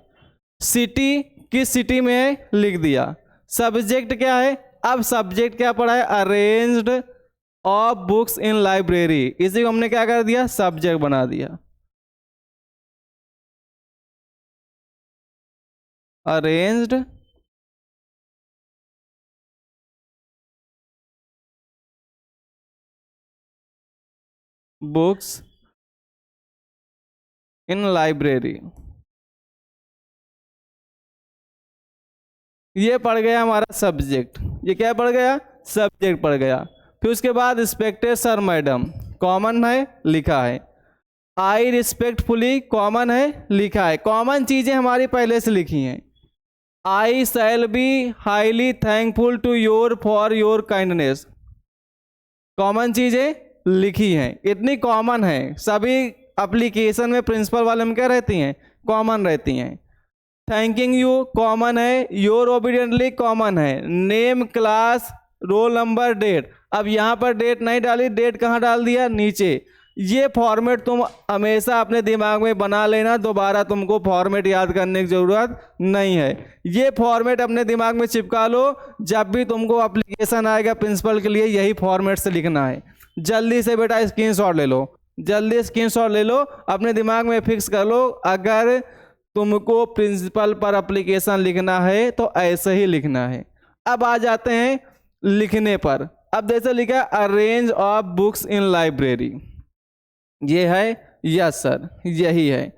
सिटी, किस सिटी में है, लिख दिया। सब्जेक्ट क्या है, अब सब्जेक्ट क्या पढ़ा है, arranged of books in library, इसी को हमने क्या कर दिया, सब्जेक्ट बना दिया। अरेंज्ड बुक्स इन लाइब्रेरी, ये पढ़ गया हमारा सब्जेक्ट। ये क्या पढ़ गया? सब्जेक्ट पढ़ गया। फिर उसके बाद रिस्पेक्टेड सर मैडम, कॉमन है, लिखा है। आई रिस्पेक्टफुली, कॉमन है, लिखा है। कॉमन चीज़ें हमारी पहले से लिखी हैं। I shall be highly thankful to your for your kindness, common चीज़ें लिखी हैं। इतनी कॉमन है, सभी एप्लीकेशन में प्रिंसिपल वाले में क्या रहती हैं, कॉमन रहती हैं। थैंकिंग यू कॉमन है, योर ओबीडियंटली कॉमन है। Name, class, roll number, date. अब यहाँ पर डेट नहीं डाली, डेट कहाँ डाल दिया, नीचे। ये फॉर्मेट तुम हमेशा अपने दिमाग में बना लेना, दोबारा तुमको फॉर्मेट याद करने की ज़रूरत नहीं है। ये फॉर्मेट अपने दिमाग में चिपका लो, जब भी तुमको एप्लीकेशन आएगा प्रिंसिपल के लिए यही फॉर्मेट से लिखना है। जल्दी से बेटा स्क्रीनशॉट ले लो, जल्दी स्क्रीनशॉट ले लो, अपने दिमाग में फिक्स कर लो। अगर तुमको प्रिंसिपल पर एप्लीकेशन लिखना है तो ऐसे ही लिखना है। अब आ जाते हैं लिखने पर। अब जैसे लिखा arrange of books in library, ये है, यस सर यही है।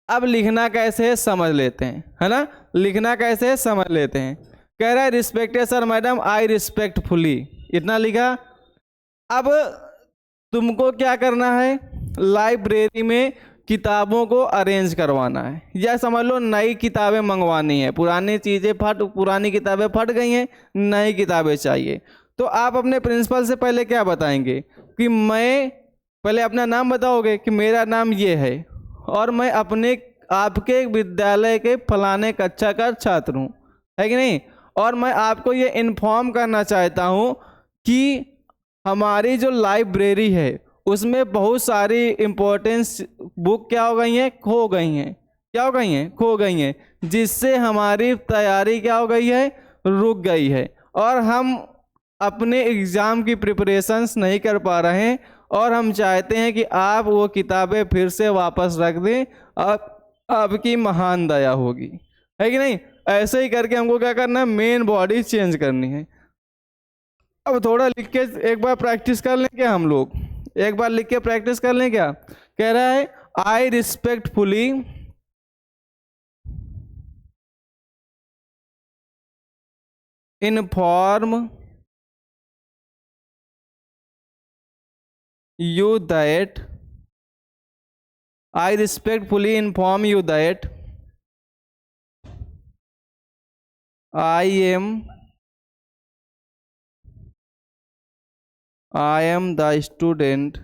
अब लिखना कैसे है समझ लेते हैं, है ना, लिखना कैसे है समझ लेते हैं। कह रहा है respected sir madam I respectfully, इतना लिखा। अब तुमको क्या करना है, लाइब्रेरी में किताबों को अरेंज करवाना है, या समझ लो नई किताबें मंगवानी है, पुरानी किताबें फट गई हैं, नई किताबें चाहिए। तो आप अपने प्रिंसिपल से पहले क्या बताएंगे कि मैं, पहले अपना नाम बताओगे कि मेरा नाम ये है और मैं अपने आपके विद्यालय के फलाने कक्षा का छात्र हूँ, है कि नहीं, और मैं आपको ये इन्फॉर्म करना चाहता हूँ कि हमारी जो लाइब्रेरी है उसमें बहुत सारी इम्पोर्टेंस बुक क्या हो गई हैं, खो गई हैं, क्या हो गई हैं, खो गई हैं, जिससे हमारी तैयारी क्या हो गई है, रुक गई है, और हम अपने एग्ज़ाम की प्रिपरेशंस नहीं कर पा रहे हैं, और हम चाहते हैं कि आप वो किताबें फिर से वापस रख दें, आप आपकी महान दया होगी, है कि नहीं। ऐसे ही करके हमको क्या करना है, मेन बॉडी चेंज करनी है। अब थोड़ा लिख के एक बार प्रैक्टिस कर लें क्या हम लोग, एक बार लिख के प्रैक्टिस कर लें क्या। कह रहा है I respectfully inform you that I respectfully inform you that I am the student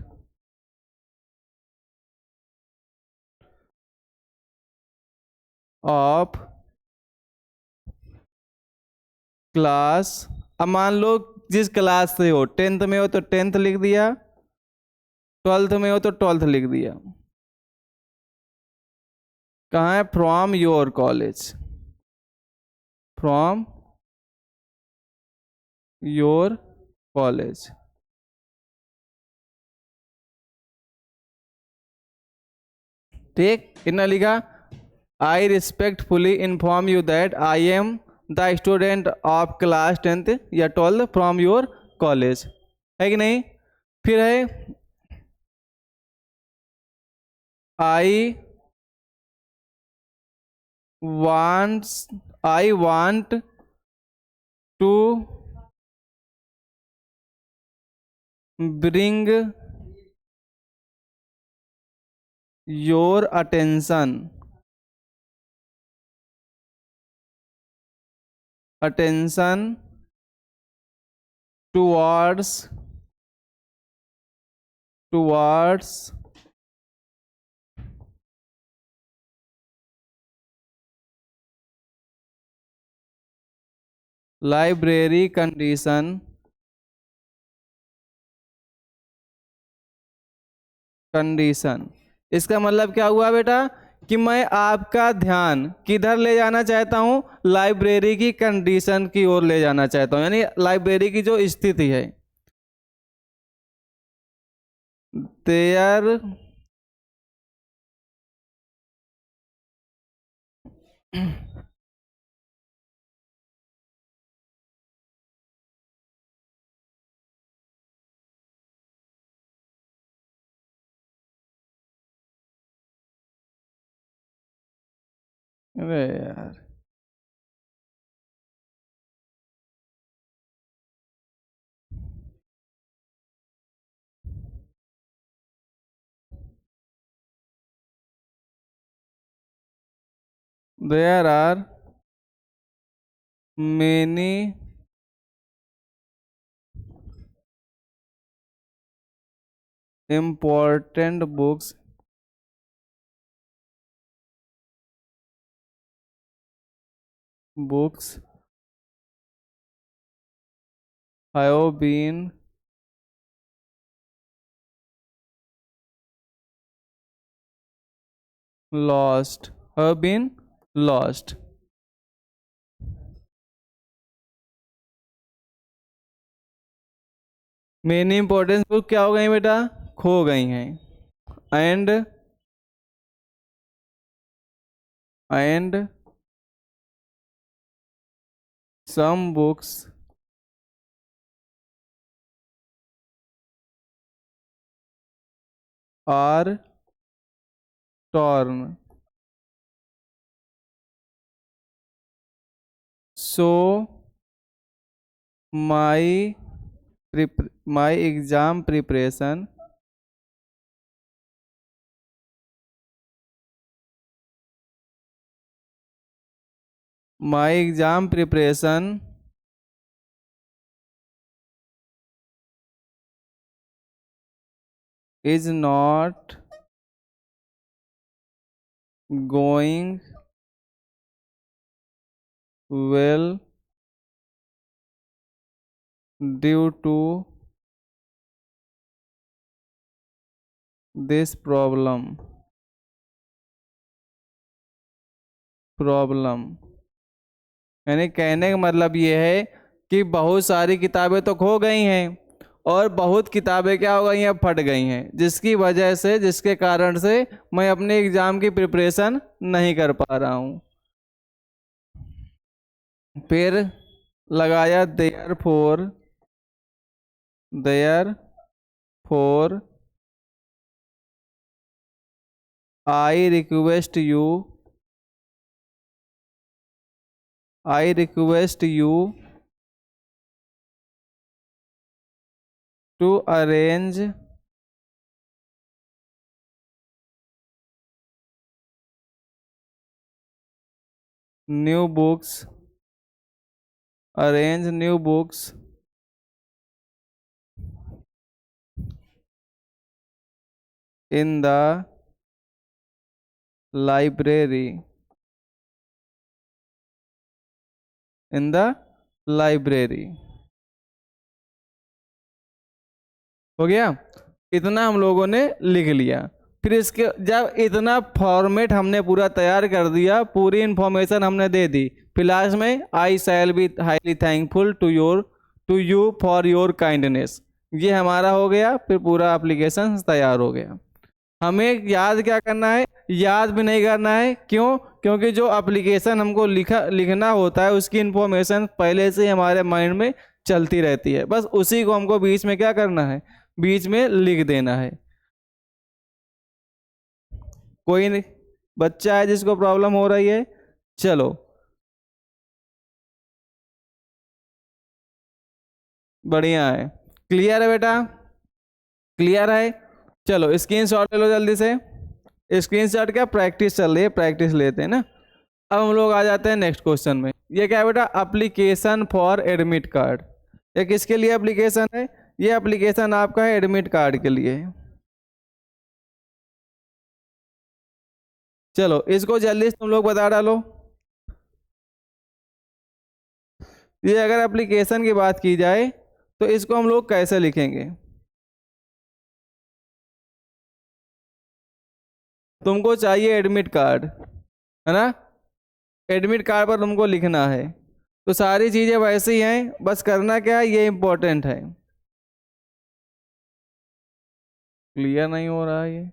of class, अब मान लो जिस क्लास से हो, 10th में हो तो 10th लिख दिया, 12th में हो तो 12th लिख दिया। कहाँ है, from your college, from your college. ठीक, इतना लिखा, I respectfully inform you that I am the student of class 10th या 12th फ्रॉम योर कॉलेज, है कि नहीं। फिर है I want to bring your attention towards library condition. इसका मतलब क्या हुआ बेटा कि मैं आपका ध्यान किधर ले जाना चाहता हूं, लाइब्रेरी की कंडीशन की ओर ले जाना चाहता हूं, यानी लाइब्रेरी की जो स्थिति है। देयर अरे यार, there are many important books have been lost। Many importance book क्या हो गई बेटा, खो गई हैं। And some books are torn, so my my exam preparation my exam preparation is not going well due to this problem यानी कहने का मतलब ये है कि बहुत सारी किताबें तो खो गई हैं और बहुत किताबें क्या हो गई हैं, फट गई हैं, जिसकी वजह से, जिसके कारण से मैं अपने एग्जाम की प्रिपरेशन नहीं कर पा रहा हूँ। फिर लगाया therefore I request you to arrange new books in the library हो गया। इतना हम लोगों ने लिख लिया। फिर इसके जब इतना फॉर्मेट हमने पूरा तैयार कर दिया, पूरी इंफॉर्मेशन हमने दे दी, फिर लास्ट में I shall be highly thankful to you for your kindness, ये हमारा हो गया। फिर पूरा एप्लीकेशन तैयार हो गया। हमें याद क्या करना है? याद भी नहीं करना है। क्यों? क्योंकि जो एप्लीकेशन हमको लिखना होता है उसकी इंफॉर्मेशन पहले से हमारे माइंड में चलती रहती है, बस उसी को हमको बीच में क्या करना है, बीच में लिख देना है। कोई नहीं बच्चा है जिसको प्रॉब्लम हो रही है? चलो बढ़िया है, क्लियर है बेटा? क्लियर है? चलो स्क्रीनशॉट ले लो जल्दी से। स्क्रीनशॉट क्या, प्रैक्टिस चल रही है, प्रैक्टिस लेते हैं ना। अब हम लोग आ जाते हैं नेक्स्ट क्वेश्चन में। ये क्या है बेटा? Application for admit card. ये किसके लिए एप्लीकेशन है? ये एप्लीकेशन आपका है एडमिट कार्ड के लिए। चलो इसको जल्दी से तुम लोग बता डालो। ये अगर एप्लीकेशन की बात की जाए तो इसको हम लोग कैसे लिखेंगे? तुमको चाहिए एडमिट कार्ड, है ना? एडमिट कार्ड पर तुमको लिखना है, तो सारी चीज़ें वैसी हैं, बस करना क्या है, ये इम्पोर्टेंट है। क्लियर नहीं हो रहा है ये?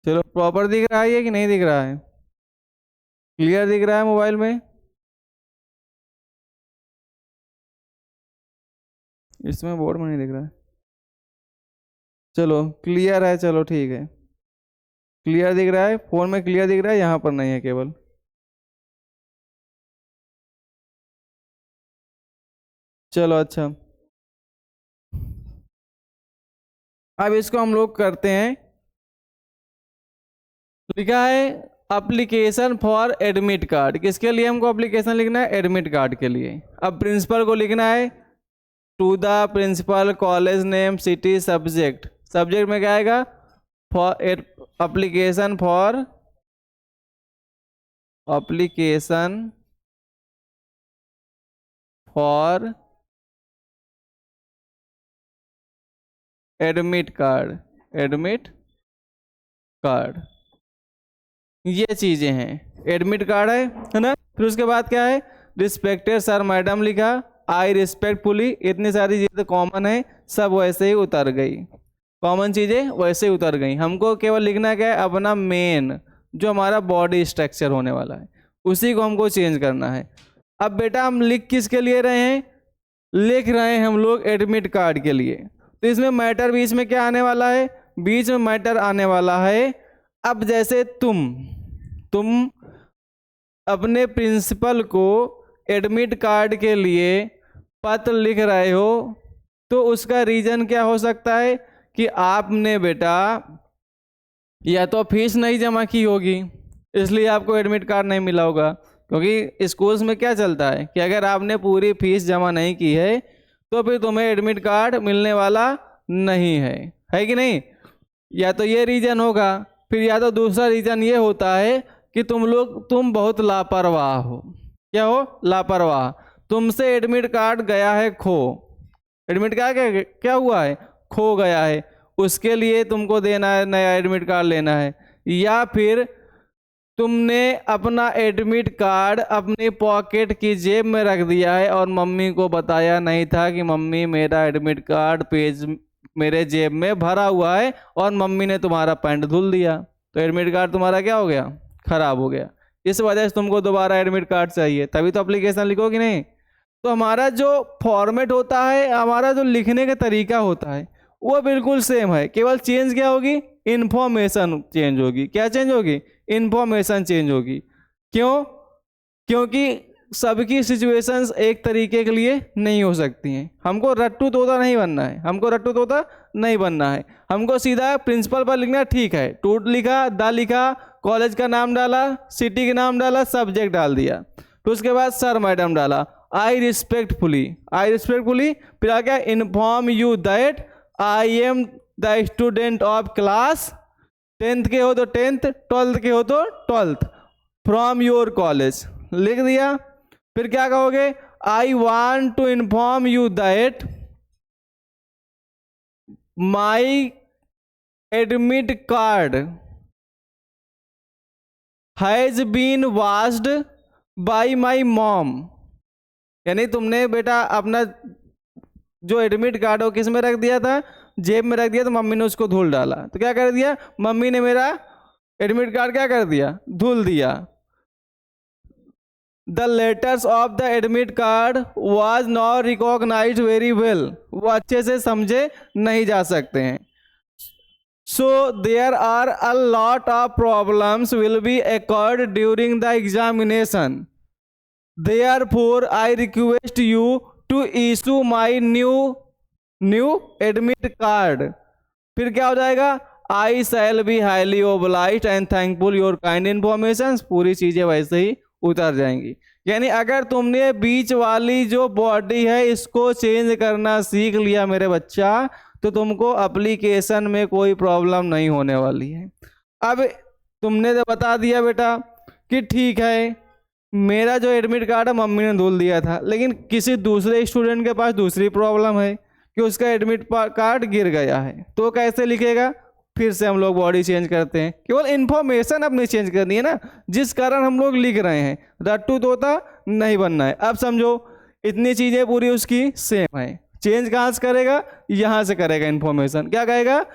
चलो प्रॉपर दिख रहा है ये कि नहीं दिख रहा है? क्लियर दिख रहा है मोबाइल में? इसमें बोर्ड में नहीं दिख रहा है। चलो क्लियर है, चलो ठीक है, क्लियर दिख रहा है, फोन में क्लियर दिख रहा है, यहाँ पर नहीं है केवल। चलो अच्छा, अब इसको हम लोग करते हैं। लिखा है एप्लीकेशन फॉर एडमिट कार्ड। किसके लिए हमको एप्लीकेशन लिखना है? एडमिट कार्ड के लिए। अब प्रिंसिपल को लिखना है to the principal, college name, city, subject. Subject में क्या आएगा? For application for admit card, ये चीजें हैं। एडमिट कार्ड है ना? फिर उसके बाद क्या है? रिस्पेक्टेड सर मैडम लिखा, आई रिस्पेक्टफुली, इतनी सारी चीजें कॉमन है, सब वैसे ही उतर गई, कॉमन चीजें वैसे ही उतर गई। हमको केवल लिखना क्या है? अपना मेन जो हमारा बॉडी स्ट्रक्चर होने वाला है उसी को हमको चेंज करना है। अब बेटा हम लिख किसके लिए रहे हैं? लिख रहे हैं हम लोग एडमिट कार्ड के लिए। तो इसमें मैटर बीच में क्या आने वाला है? बीच में मैटर आने वाला है। अब जैसे तुम अपने प्रिंसिपल को एडमिट कार्ड के लिए पत्र लिख रहे हो तो उसका रीज़न क्या हो सकता है कि आपने बेटा या तो फीस नहीं जमा की होगी, इसलिए आपको एडमिट कार्ड नहीं मिला होगा। क्योंकि स्कूल्स में क्या चलता है कि अगर आपने पूरी फीस जमा नहीं की है तो फिर तुम्हें एडमिट कार्ड मिलने वाला नहीं है कि नहीं। या तो ये रीज़न होगा, फिर या तो दूसरा रीज़न ये होता है कि तुम बहुत लापरवाह हो। क्या हो? लापरवाह। तुमसे एडमिट कार्ड गया है खो, एडमिट कार्ड क्या हुआ है? खो गया है, उसके लिए तुमको देना है, नया एडमिट कार्ड लेना है। या फिर तुमने अपना एडमिट कार्ड अपनी पॉकेट की जेब में रख दिया है और मम्मी को बताया नहीं था कि मम्मी मेरा एडमिट कार्ड पेज मेरे जेब में भरा हुआ है, और मम्मी ने तुम्हारा पैंट धुल दिया, तो एडमिट कार्ड तुम्हारा क्या हो गया? खराब हो गया। इस वजह से तुमको दोबारा एडमिट कार्ड चाहिए, तभी तो एप्लीकेशन लिखोगे नहीं। तो हमारा जो फॉर्मेट होता है, हमारा जो लिखने का तरीका होता है वो बिल्कुल सेम है, केवल चेंज क्या होगी? इन्फॉर्मेशन चेंज होगी। क्या चेंज होगी? इन्फॉर्मेशन चेंज होगी। क्यों? क्योंकि सबकी सिचुएशंस एक तरीके के लिए नहीं हो सकती हैं। हमको रट्टू तोता नहीं बनना है, हमको रट्टू तोता नहीं बनना है। हमको सीधा प्रिंसिपल पर लिखना, ठीक है, टूट लिखा, दा लिखा, कॉलेज का नाम डाला, सिटी का नाम डाला, सब्जेक्ट डाल दिया, तो उसके बाद सर मैडम डाला, आई रिस्पेक्टफुली, फिर आ गया inform you that I am the student of class 10th के हो तो 10th, 12th के हो तो 12th, फ्रॉम योर कॉलेज, लिख दिया। फिर क्या कहोगे? I want to inform you that my admit card has been washed by my mom. यानी तुमने बेटा अपना जो एडमिट कार्ड हो किस में रख दिया था? जेब में रख दिया, तो मम्मी ने उसको धुल डाला। तो क्या कर दिया? मम्मी ने मेरा एडमिट कार्ड क्या कर दिया? धुल दिया। The letters of the admit card was not recognised very well, वो अच्छे से समझे नहीं जा सकते हैं। So there are a lot of problems will be occurred during the examination, therefore I request you to issue my new admit card। फिर क्या हो जाएगा? I shall be highly obliged and thankful your kind information। पूरी चीजें वैसे ही उतर जाएंगी। यानी अगर तुमने बीच वाली जो बॉडी है इसको चेंज करना सीख लिया मेरे बच्चा, तो तुमको एप्लीकेशन में कोई प्रॉब्लम नहीं होने वाली है। अब तुमने तो बता दिया बेटा कि ठीक है, मेरा जो एडमिट कार्ड है मम्मी ने धुल दिया था, लेकिन किसी दूसरे स्टूडेंट के पास दूसरी प्रॉब्लम है कि उसका एडमिट कार्ड गिर गया है, तो कैसे लिखेगा? फिर से हम लोग बॉडी चेंज करते हैं, केवल इन्फॉर्मेशन अपनी चेंज करनी है ना, जिस कारण हम लोग लिख रहे हैं। रट्टू तोता नहीं बनना है। अब समझो इतनी चीज़ें पूरी उसकी सेम है, चेंज कहाँ से करेगा? यहाँ से करेगा इन्फॉर्मेशन। क्या कहेगा?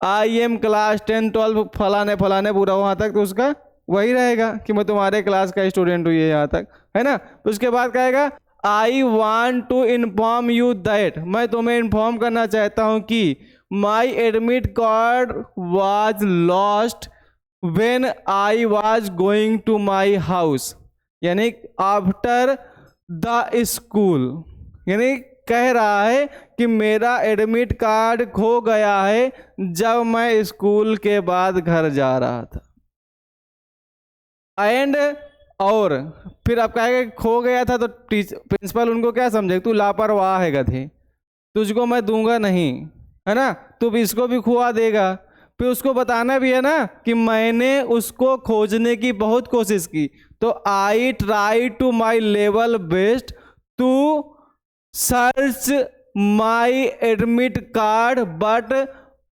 आई एम क्लास 10 12 फलाने फलाने पूरा वहाँ तक, तो उसका वही रहेगा कि मैं तुम्हारे क्लास का स्टूडेंट हूँ, ये यहाँ तक है ना। उसके बाद कहेगा I want to inform you that, मैं तुम्हें इन्फॉर्म करना चाहता हूँ कि my admit card was lost when I was going to my house, यानी आफ्टर द स्कूल। यानी कह रहा है कि मेरा एडमिट कार्ड खो गया है जब मैं स्कूल के बाद घर जा रहा था। एंड और फिर आप कहेगा खो गया था, तो प्रिंसिपल उनको क्या समझे? तू लापरवाह है गधे, तुझको मैं दूंगा नहीं, है ना, तू भी इसको भी खुआ देगा। फिर उसको बताना भी है ना कि मैंने उसको खोजने की बहुत कोशिश की, तो I try to my level best to search my admit card but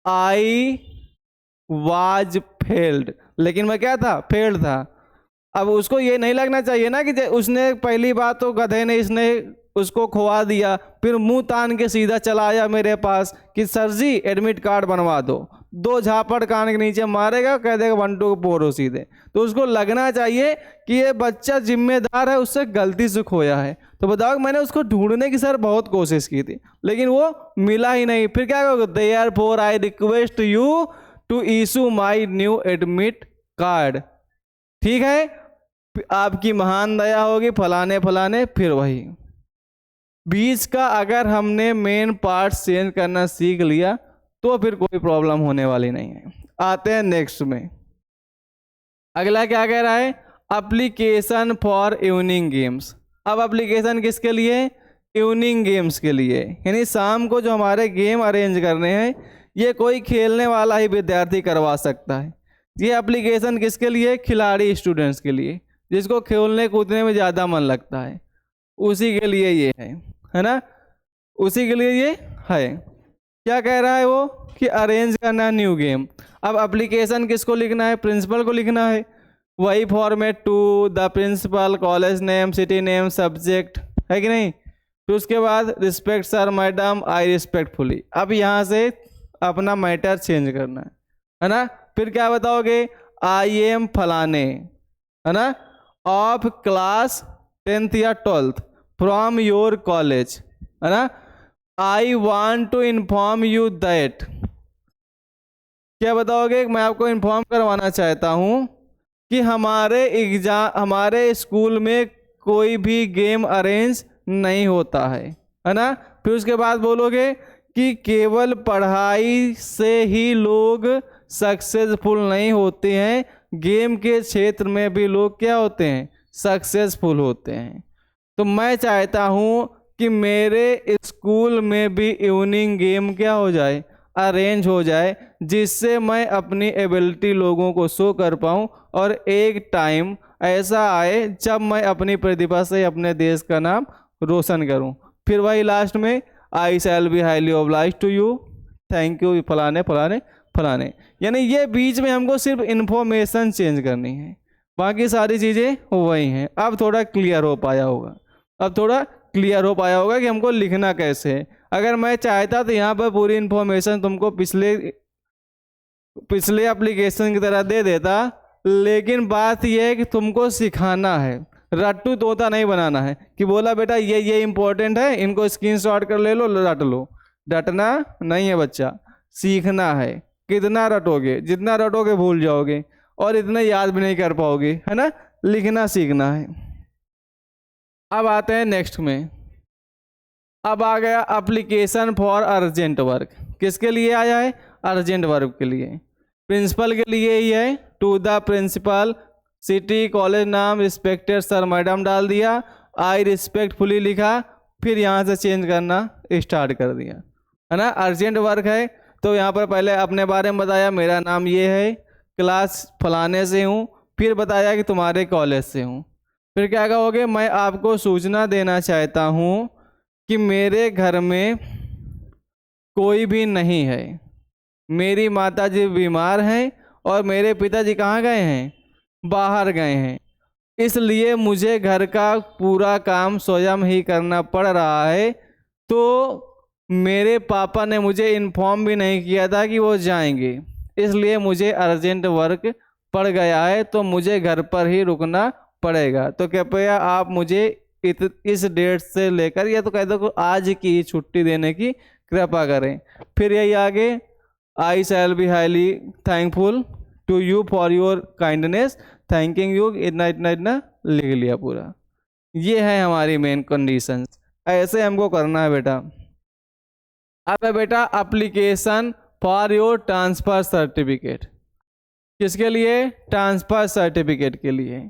I was failed. लेकिन मैं क्या था? फेल्ड था। अब उसको ये नहीं लगना चाहिए ना कि उसने पहली बात तो गधे ने इसने उसको खुआ दिया, फिर मुंह तान के सीधा चला आया मेरे पास कि सर जी एडमिट कार्ड बनवा दो। 2 झापड़ कान के नीचे मारेगा, कह देगा 1 2 पोरो सीधे। तो उसको लगना चाहिए कि ये बच्चा जिम्मेदार है, उससे गलती से खोया है। तो बताओ, मैंने उसको ढूंढने की सर बहुत कोशिश की थी, लेकिन वो मिला ही नहीं। फिर क्या कहोगे? Therefore I request you to issue my new admit card. ठीक है, आपकी महान दया होगी, फलाने फलाने, फिर वही। बीच का अगर हमने मेन पार्ट चेंज करना सीख लिया तो फिर कोई प्रॉब्लम होने वाली नहीं है। आते हैं नेक्स्ट में। अगला क्या कह रहा है, एप्लीकेशन फॉर इवनिंग गेम्स। अब एप्लीकेशन किसके लिए, इवनिंग गेम्स के लिए, यानी शाम को जो हमारे गेम अरेंज करने हैं ये कोई खेलने वाला ही विद्यार्थी करवा सकता है। ये एप्लीकेशन किसके लिए, खिलाड़ी स्टूडेंट्स के लिए, जिसको खेलने कूदने में ज़्यादा मन लगता है, उसी के लिए ये है ना, उसी के लिए ये है। क्या कह रहा है वो कि अरेंज करना न्यू गेम। अब एप्लीकेशन किसको लिखना है, प्रिंसिपल को लिखना है। वही format, to the principal, college name, city name, subject, है कि नहीं। फिर उसके बाद respect sir madam, I respectfully. अब यहाँ से अपना मैटर चेंज करना है ना। फिर क्या बताओगे, आई एम फलाने, है ना, ऑफ क्लास 10th या 12th फ्रॉम योर कॉलेज, है ना। I want to inform you that, क्या बताओगे, मैं आपको इन्फॉर्म करवाना चाहता हूँ कि हमारे स्कूल में कोई भी गेम अरेंज नहीं होता है ना। फिर उसके बाद बोलोगे कि केवल पढ़ाई से ही लोग सक्सेसफुल नहीं होते हैं, गेम के क्षेत्र में भी लोग क्या होते हैं, सक्सेसफुल होते हैं। तो मैं चाहता हूँ कि मेरे स्कूल में भी इवनिंग गेम क्या हो जाए, अरेंज हो जाए, जिससे मैं अपनी एबिलिटी लोगों को शो कर पाऊँ और एक टाइम ऐसा आए जब मैं अपनी प्रतिभा से अपने देश का नाम रोशन करूं। फिर वही लास्ट में, I shall be highly obliged to you, thank you फलाने फलाने फलाने। यानी ये बीच में हमको सिर्फ इंफॉर्मेशन चेंज करनी है, बाकी सारी चीज़ें वही हैं। अब थोड़ा क्लियर हो पाया होगा, कि हमको लिखना कैसे है। अगर मैं चाहता तो यहाँ पर पूरी इन्फॉर्मेशन तुमको पिछले एप्लीकेशन की तरह दे देता, लेकिन बात यह है कि तुमको सिखाना है, रट्टू तोता नहीं बनाना है कि बोला बेटा ये इंपॉर्टेंट है, इनको स्क्रीनशॉट कर ले लो, रट लो। रटना नहीं है बच्चा, सीखना है। कितना रटोगे, जितना रटोगे भूल जाओगे और इतना याद भी नहीं कर पाओगे, है ना। लिखना सीखना है। अब आते हैं नेक्स्ट में। अब आ गया एप्लीकेशन फॉर अर्जेंट वर्क। किसके लिए आया है, अर्जेंट वर्क के लिए। प्रिंसिपल के लिए ही है, to the principal, city, college नाम, रिस्पेक्टेड सर मैडम डाल दिया, आई रिस्पेक्टफुली लिखा, फिर यहाँ से चेंज करना स्टार्ट कर दिया, है ना। अर्जेंट वर्क है तो यहाँ पर पहले अपने बारे में बताया, मेरा नाम ये है, क्लास फलाने से हूँ, फिर बताया कि तुम्हारे कॉलेज से हूँ। फिर क्या कहोगे, मैं आपको सूचना देना चाहता हूँ कि मेरे घर में कोई भी नहीं है, मेरी माताजी बीमार हैं और मेरे पिताजी कहाँ गए हैं, बाहर गए हैं, इसलिए मुझे घर का पूरा काम स्वयं ही करना पड़ रहा है। तो मेरे पापा ने मुझे इन्फॉर्म भी नहीं किया था कि वो जाएंगे, इसलिए मुझे अर्जेंट वर्क पड़ गया है, तो मुझे घर पर ही रुकना पड़ेगा। तो कृपया आप मुझे इस डेट से लेकर, या तो कह दो आज की ही छुट्टी देने की कृपा करें। फिर यही आगे, I shall be highly thankful to you for your kindness, thanking you, इतना इतना इतना लिख लिया पूरा। ये है हमारी मेन कंडीशंस, ऐसे हमको करना है बेटा। अब है बेटा application for your transfer certificate. किसके लिए, ट्रांसफ़र सर्टिफिकेट के लिए।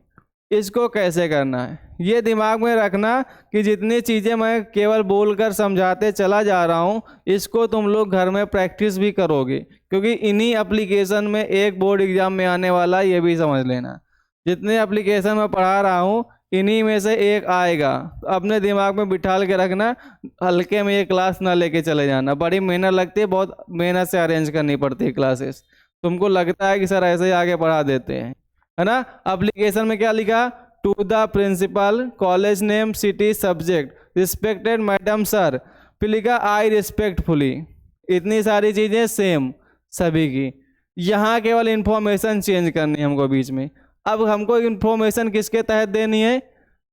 इसको कैसे करना है ये दिमाग में रखना कि जितनी चीज़ें मैं केवल बोलकर समझाते चला जा रहा हूँ, इसको तुम लोग घर में प्रैक्टिस भी करोगे, क्योंकि इन्हीं एप्लीकेशन में एक बोर्ड एग्जाम में आने वाला, ये भी समझ लेना। जितने एप्लीकेशन मैं पढ़ा रहा हूँ इन्हीं में से एक आएगा, तो अपने दिमाग में बिठाल के रखना, हल्के में ये क्लास ना लेके चले जाना। बड़ी मेहनत लगती है, बहुत मेहनत से अरेंज करनी पड़ती है क्लासेस। तुमको लगता है कि सर ऐसे ही आगे पढ़ा देते हैं, है ना। एप्लीकेशन में क्या लिखा, to the principal, college name, city, subject, respected madam sir, फिर लिखा आई रिस्पेक्टफुली। इतनी सारी चीज़ें सेम सभी की, यहाँ केवल इन्फॉर्मेशन चेंज करनी है हमको बीच में। अब हमको इन्फॉर्मेशन किसके तहत देनी है,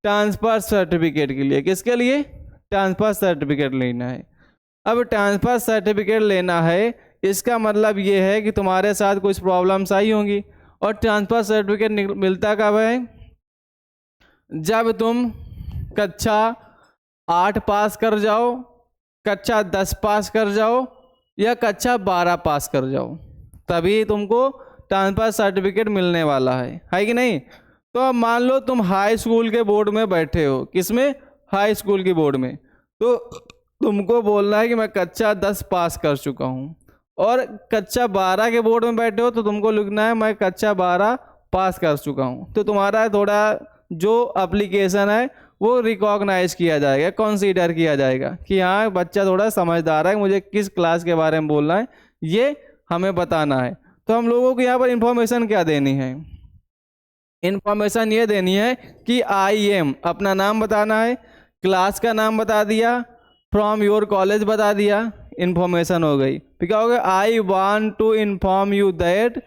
ट्रांसफ़र सर्टिफिकेट के लिए। किसके लिए, ट्रांसफ़र सर्टिफिकेट लेना है। अब ट्रांसफ़र सर्टिफिकेट लेना है, इसका मतलब ये है कि तुम्हारे साथ कुछ प्रॉब्लम्स आई होंगी, और ट्रांसफ़र सर्टिफिकेट मिलता कब है, जब तुम कक्षा 8 पास कर जाओ, कक्षा 10 पास कर जाओ या कक्षा 12 पास कर जाओ, तभी तुमको ट्रांसफ़र सर्टिफिकेट मिलने वाला है कि नहीं। तो अब मान लो तुम हाई स्कूल के बोर्ड में बैठे हो, किसमें, हाई स्कूल के बोर्ड में, तो तुमको बोलना है कि मैं कक्षा 10 पास कर चुका हूँ, और कक्षा 12 के बोर्ड में बैठे हो तो तुमको लिखना है मैं कक्षा 12 पास कर चुका हूँ। तो तुम्हारा थोड़ा जो एप्लीकेशन है वो रिकॉग्नाइज किया जाएगा, कंसीडर किया जाएगा कि हाँ बच्चा थोड़ा समझदार है, मुझे किस क्लास के बारे में बोलना है ये हमें बताना है। तो हम लोगों को यहाँ पर इंफॉर्मेशन क्या देनी है, इंफॉर्मेशन ये देनी है कि आई एम, अपना नाम बताना है, क्लास का नाम बता दिया, फ्रॉम योर कॉलेज बता दिया, इंफॉर्मेशन हो गई। फिर क्या होगा, I want to inform you that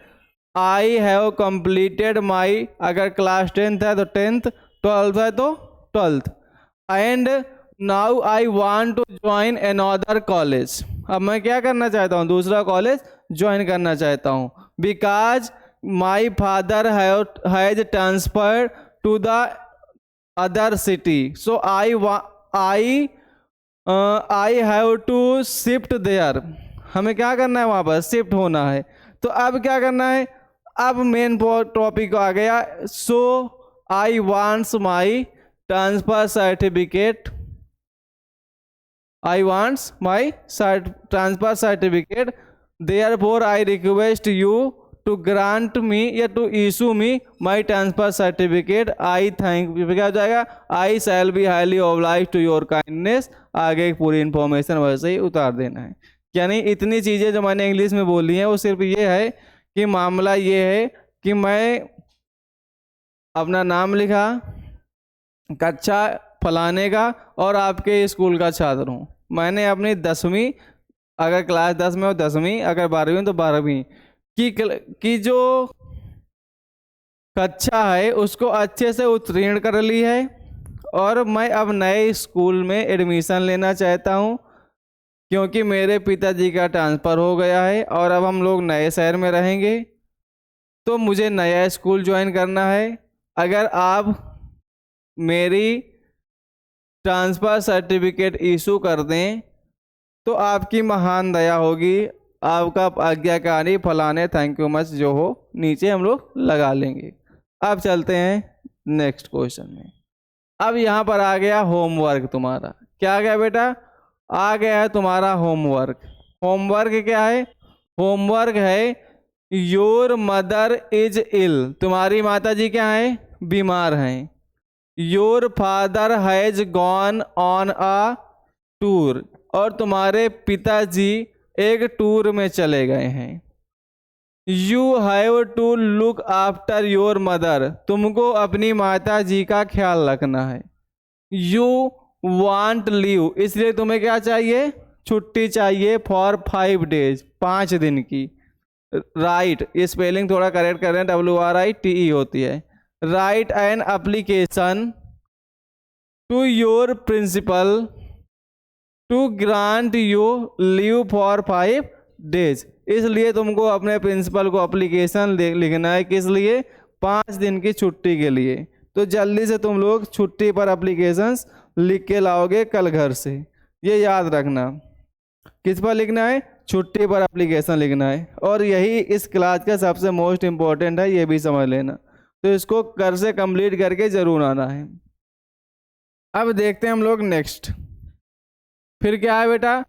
I have completed my, अगर क्लास 10th है तो 10th, 12th है तो 12th, and now I want to join another college. अब मैं क्या करना चाहता हूँ, दूसरा कॉलेज ज्वाइन करना चाहता हूँ, because my father has transferred to the other city, so I have to shift there. हमें क्या करना है, वहाँ पर शिफ्ट होना है। तो अब क्या करना है, अब मेन टॉपिक आ गया, so I wants my transfer certificate, I wants my transfer certificate, therefore I request you to grant me या to issue me my transfer certificate, I thank, क्या हो जाएगा, I shall be highly obliged to your kindness. आगे पूरी information वैसे ही उतार देना है। यानी इतनी चीज़ें जो मैंने इंग्लिश में बोली हैं वो सिर्फ ये है कि मामला ये है कि मैं अपना नाम लिखा, कक्षा फलाने का और आपके स्कूल का छात्र हूँ, मैंने अपनी 10वीं, अगर क्लास 10 में हो 10वीं, अगर 12वीं तो 12वीं की जो कक्षा है उसको अच्छे से उत्तीर्ण कर ली है, और मैं अब नए स्कूल में एडमिशन लेना चाहता हूँ क्योंकि मेरे पिताजी का ट्रांसफ़र हो गया है और अब हम लोग नए शहर में रहेंगे, तो मुझे नया स्कूल ज्वाइन करना है। अगर आप मेरी ट्रांसफ़र सर्टिफिकेट इशू कर दें तो आपकी महान दया होगी, आपका आज्ञाकारी फलाने, थैंक यू मच जो हो नीचे हम लोग लगा लेंगे। अब चलते हैं नेक्स्ट क्वेश्चन में। अब यहाँ पर आ गया होमवर्क तुम्हारा, क्या आ गया बेटा, आ गया है तुम्हारा होमवर्क। होमवर्क क्या है, होमवर्क है योर मदर इज इल, तुम्हारी माता जी क्या है, बीमार हैं। Your father has gone on a tour, और तुम्हारे पिताजी एक टूर में चले गए हैं। You have to look after your mother, तुमको अपनी माता जी का ख्याल रखना है। यू वांट लीव, इसलिए तुम्हें क्या चाहिए, छुट्टी चाहिए फॉर 5 days, 5 दिन की। राइट, ये स्पेलिंग थोड़ा करेक्ट कर रहे हैं, WRITE होती है। Write an application to your principal to grant you leave for 5 days, इसलिए तुमको अपने प्रिंसिपल को एप्लीकेशन लिखना है, किस लिए, 5 दिन की छुट्टी के लिए। तो जल्दी से तुम लोग छुट्टी पर एप्लीकेशंस लिख के लाओगे कल घर से, ये याद रखना। किस पर लिखना है, छुट्टी पर एप्लीकेशन लिखना है, और यही इस क्लास का सबसे मोस्ट इम्पोर्टेंट है, ये भी समझ लेना। तो इसको घर से कंप्लीट करके ज़रूर आना है। अब देखते हैं हम लोग नेक्स्ट, फिर क्या है बेटा,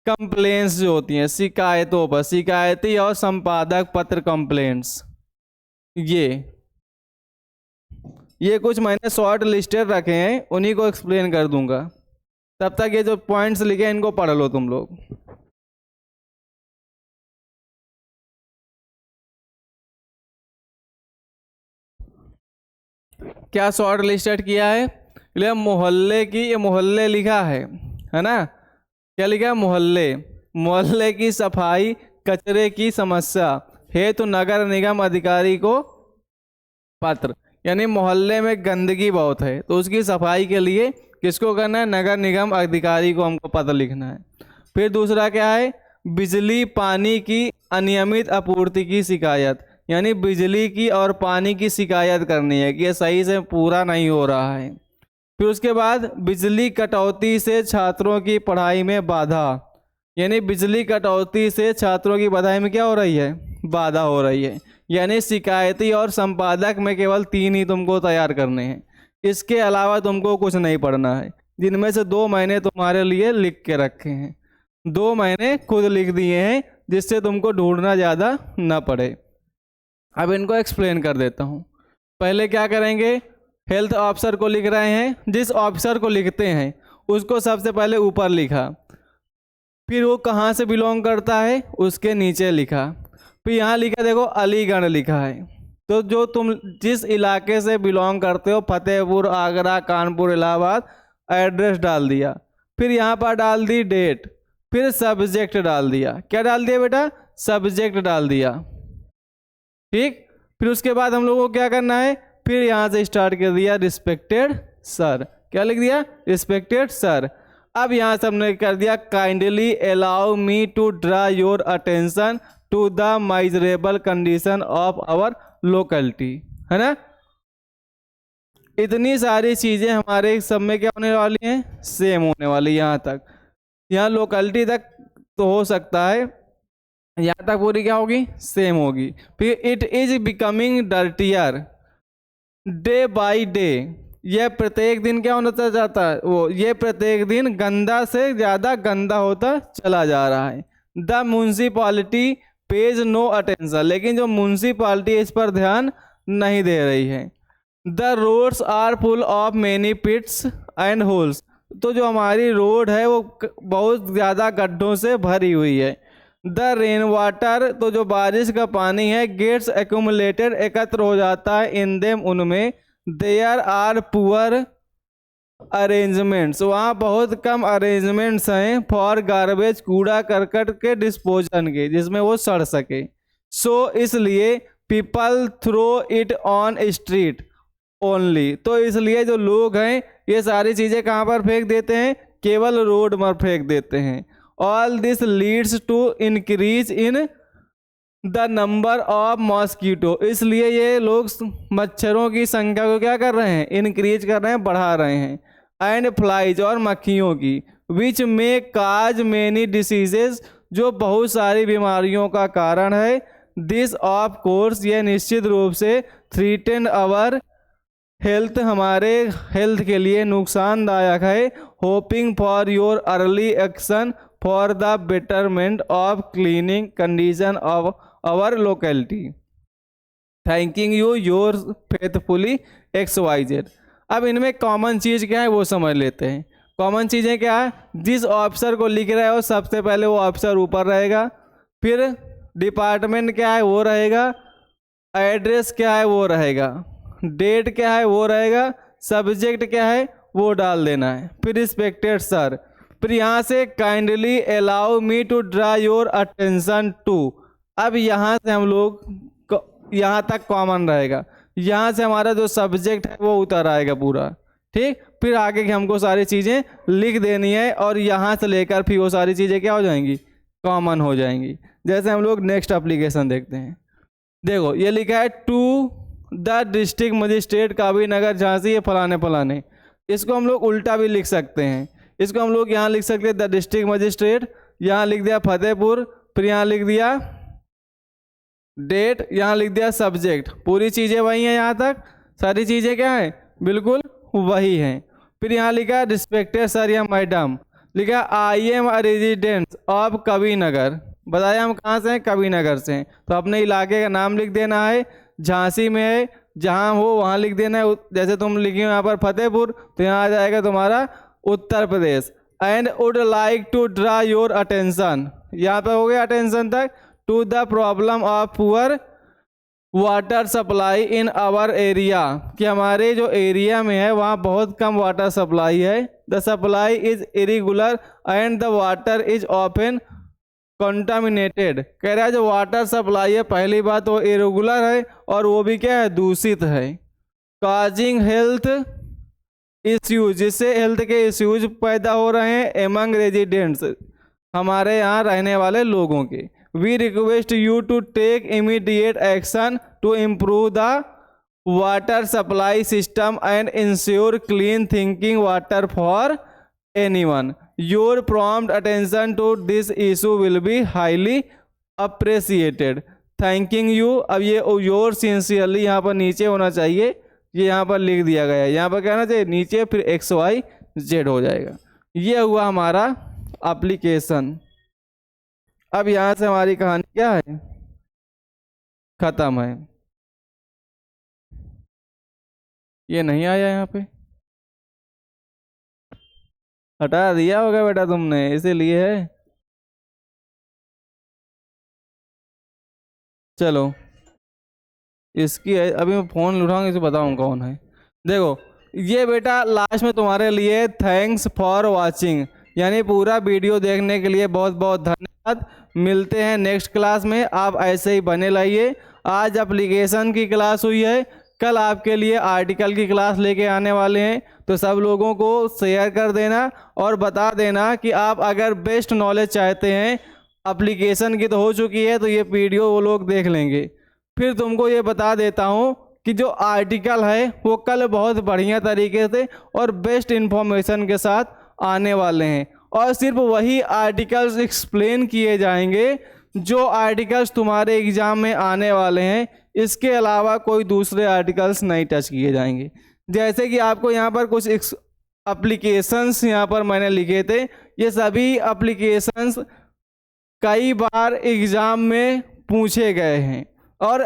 कंप्लेंट्स जो होती हैं, शिकायतों पर, शिकायती और संपादक पत्र कंप्लेंट्स, ये कुछ मैंने शॉर्ट लिस्टेड रखे हैं, उन्हीं को एक्सप्लेन कर दूंगा। तब तक ये जो पॉइंट्स लिखे हैं इनको पढ़ लो तुम लोग। क्या शॉर्ट लिस्टेड किया है, इसलिए मोहल्ले की, ये मोहल्ले लिखा है ना, क्या लिखा है, मोहल्ले की सफाई, कचरे की समस्या हेतु तो नगर निगम अधिकारी को पत्र, यानी मोहल्ले में गंदगी बहुत है तो उसकी सफाई के लिए किसको करना है, नगर निगम अधिकारी को हमको पत्र लिखना है। फिर दूसरा क्या है, बिजली पानी की अनियमित आपूर्ति की शिकायत, यानी बिजली की और पानी की शिकायत करनी है कि ये सही से पूरा नहीं हो रहा है। फिर उसके बाद बिजली कटौती से छात्रों की पढ़ाई में बाधा, यानी बिजली कटौती से छात्रों की पढ़ाई में क्या हो रही है, बाधा हो रही है। यानी शिकायती और संपादक में केवल 3 ही तुमको तैयार करने हैं, इसके अलावा तुमको कुछ नहीं पढ़ना है, जिनमें से 2 मैंने तुम्हारे लिए लिख के रखे हैं, 2 मैंने खुद लिख दिए हैं जिससे तुमको ढूंढना ज़्यादा ना पड़े। अब इनको एक्सप्लेन कर देता हूँ। पहले क्या करेंगे, हेल्थ ऑफिसर को लिख रहे हैं, जिस ऑफिसर को लिखते हैं उसको सबसे पहले ऊपर लिखा, फिर वो कहाँ से बिलोंग करता है उसके नीचे लिखा, फिर यहाँ लिखा देखो अलीगढ़ लिखा है, तो जो तुम जिस इलाके से बिलोंग करते हो, फतेहपुर, आगरा, कानपुर, इलाहाबाद, एड्रेस डाल दिया, फिर यहाँ पर डाल दी डेट, फिर सब्जेक्ट डाल दिया। क्या डाल दिया बेटा, सब्जेक्ट डाल दिया, ठीक। फिर उसके बाद हम लोगों को क्या करना है, फिर यहाँ से स्टार्ट कर दिया रिस्पेक्टेड सर, क्या लिख दिया, रिस्पेक्टेड सर। अब यहाँ से हमने कर दिया kindly allow me to draw your attention to the miserable condition of our locality, है ना। इतनी सारी चीजें हमारे सब में क्या होने वाली हैं, सेम होने वाली। यहाँ तक, यहाँ लोकेलिटी तक तो हो सकता है, यहाँ तक पूरी क्या होगी, सेम होगी। फिर it is becoming dirtier day by day, यह प्रत्येक दिन क्या होता जाता है, वो ये प्रत्येक दिन गंदा से ज़्यादा गंदा होता चला जा रहा है। The municipality pays no attention, लेकिन जो म्यूनसिपालिटी इस पर ध्यान नहीं दे रही है। The roads are full of many pits and holes, तो जो हमारी रोड है वो बहुत ज़्यादा गड्ढों से भरी हुई है। द रेन वाटर, तो जो बारिश का पानी है, गेट्स एक्यूमुलेटेड, एकत्र हो जाता है, इन देम, उनमें, देयर आर पुअर अरेंजमेंट्स, वहाँ बहुत कम अरेंजमेंट्स हैं, फॉर गार्बेज, कूड़ा करकट के डिस्पोजन के, जिसमें वो सड़ सके। सो इसलिए people throw it on street only, तो इसलिए जो लोग हैं ये सारी चीज़ें कहाँ पर फेंक देते हैं, केवल रोड पर फेंक देते हैं। All this leads to increase in the number of mosquito, इसलिए ये लोग मच्छरों की संख्या को क्या कर रहे हैं, इंक्रीज कर रहे हैं, बढ़ा रहे हैं। एंड फ्लाइज, और मक्खियों की, विच में काज मेनी डिसीजेज, जो बहुत सारी बीमारियों का कारण है। दिस ऑफ कोर्स, यह निश्चित रूप से थ्रीटेन आवर हेल्थ, हमारे हेल्थ के लिए नुकसानदायक है। Hoping for your early action for the betterment of cleaning condition of our locality, thanking you your faithfully XYZ। अब इनमें कॉमन चीज़ क्या है वो समझ लेते हैं। कॉमन चीज़ें क्या है, जिस ऑफिसर को लिख रहे हो सबसे पहले वो ऑफिसर ऊपर रहेगा, फिर डिपार्टमेंट क्या है वो रहेगा, एड्रेस क्या है वो रहेगा, डेट क्या है वो रहेगा, सब्जेक्ट क्या है वो डाल देना है, फिर रिस्पेक्टेड सर, फिर यहाँ से kindly allow me to draw your attention to. अब यहाँ से हम लोग यहाँ तक कॉमन रहेगा, यहाँ से हमारा जो सब्जेक्ट है वो उतर आएगा पूरा, ठीक। फिर आगे की हमको सारी चीज़ें लिख देनी है और यहाँ से लेकर फिर वो सारी चीज़ें क्या हो जाएंगी, कॉमन हो जाएंगी। जैसे हम लोग नेक्स्ट एप्लीकेशन देखते हैं, देखो ये लिखा है टू द डिस्ट्रिक्ट मजिस्ट्रेट काबी नगर झांसी, ये फलाने फलाने, इसको हम लोग उल्टा भी लिख सकते हैं। इसको हम लोग यहाँ लिख सकते हैं द डिस्ट्रिक्ट मजिस्ट्रेट, यहाँ लिख दिया फतेहपुर, फिर यहाँ लिख दिया डेट, यहाँ लिख दिया सब्जेक्ट, पूरी चीज़ें वही हैं, यहाँ तक सारी चीज़ें क्या हैं, बिल्कुल वही हैं। फिर यहाँ लिखा रिस्पेक्टेड सर या मैडम, लिखा I am a resident of Kabir Nagar, बताया हम कहाँ से हैं, कबीर नगर से हैं, तो अपने इलाके का नाम लिख देना है। झांसी में है, जहाँ हो वहाँ लिख देना है, जैसे तुम लिखी हो यहाँ पर फतेहपुर, तो यहाँ आ जाएगा तुम्हारा Uttar Pradesh. And would like to draw your attention, यहाँ पर हो गया अटेंशन तक, to the problem of poor water supply in our area, कि हमारे जो एरिया में है वहाँ बहुत कम वाटर सप्लाई है। The supply is irregular and the water is often contaminated, कह रहा है जो वाटर सप्लाई है पहली बात वो इरेगुलर है और वो भी क्या है, दूषित है। काजिंग हेल्थ इश्यूज, जिससे हेल्थ के इश्यूज पैदा हो रहे हैं एमंग रेजिडेंट्स, हमारे यहाँ रहने वाले लोगों के। We request you to take immediate action to improve the water supply system and ensure clean thinking water for anyone. Your prompt attention to this issue will be highly appreciated, thanking you. अब ये your sincerely यहाँ पर नीचे होना चाहिए, ये यहाँ पर लिख दिया गया है, यहाँ पर कहना चाहिए नीचे, फिर XYZ हो जाएगा। ये हुआ हमारा एप्लीकेशन। अब यहाँ से हमारी कहानी क्या है, खत्म है। ये नहीं आया यहाँ पे, हटा दिया होगा बेटा तुमने, इसीलिए है। चलो इसकी है, अभी मैं फ़ोन उठाऊंगा, इसे बताऊँ कौन है। देखो ये बेटा लास्ट में तुम्हारे लिए थैंक्स फॉर वाचिंग, यानी पूरा वीडियो देखने के लिए बहुत बहुत धन्यवाद। मिलते हैं नेक्स्ट क्लास में, आप ऐसे ही बने रहिए। आज एप्लीकेशन की क्लास हुई है, कल आपके लिए आर्टिकल की क्लास लेके आने वाले हैं, तो सब लोगों को शेयर कर देना और बता देना कि आप अगर बेस्ट नॉलेज चाहते हैं, एप्लीकेशन की तो हो चुकी है, तो ये वीडियो वो लोग देख लेंगे। फिर तुमको ये बता देता हूँ कि जो आर्टिकल है वो कल बहुत बढ़िया तरीके से और बेस्ट इन्फॉर्मेशन के साथ आने वाले हैं, और सिर्फ वही आर्टिकल्स एक्सप्लेन किए जाएंगे जो आर्टिकल्स तुम्हारे एग्ज़ाम में आने वाले हैं। इसके अलावा कोई दूसरे आर्टिकल्स नहीं टच किए जाएंगे। जैसे कि आपको यहाँ पर कुछ एप्लीकेशंस यहाँ पर मैंने लिखे थे, ये सभी एप्लीकेशंस कई बार एग्ज़ाम में पूछे गए हैं, और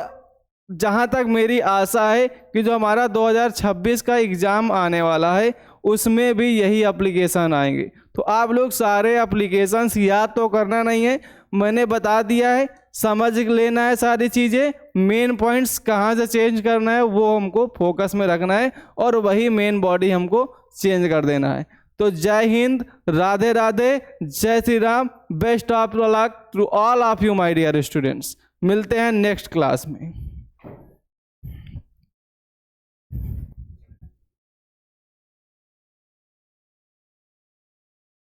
जहाँ तक मेरी आशा है कि जो हमारा 2026 का एग्ज़ाम आने वाला है उसमें भी यही एप्लीकेशन आएंगे। तो आप लोग सारे एप्लीकेशंस याद तो करना नहीं है, मैंने बता दिया है, समझ लेना है सारी चीज़ें। मेन पॉइंट्स कहाँ से चेंज करना है वो हमको फोकस में रखना है, और वही मेन बॉडी हमको चेंज कर देना है। तो जय हिंद, राधे राधे, जय Shri Ram, best of luck to all of you my dear students. मिलते हैं नेक्स्ट क्लास में।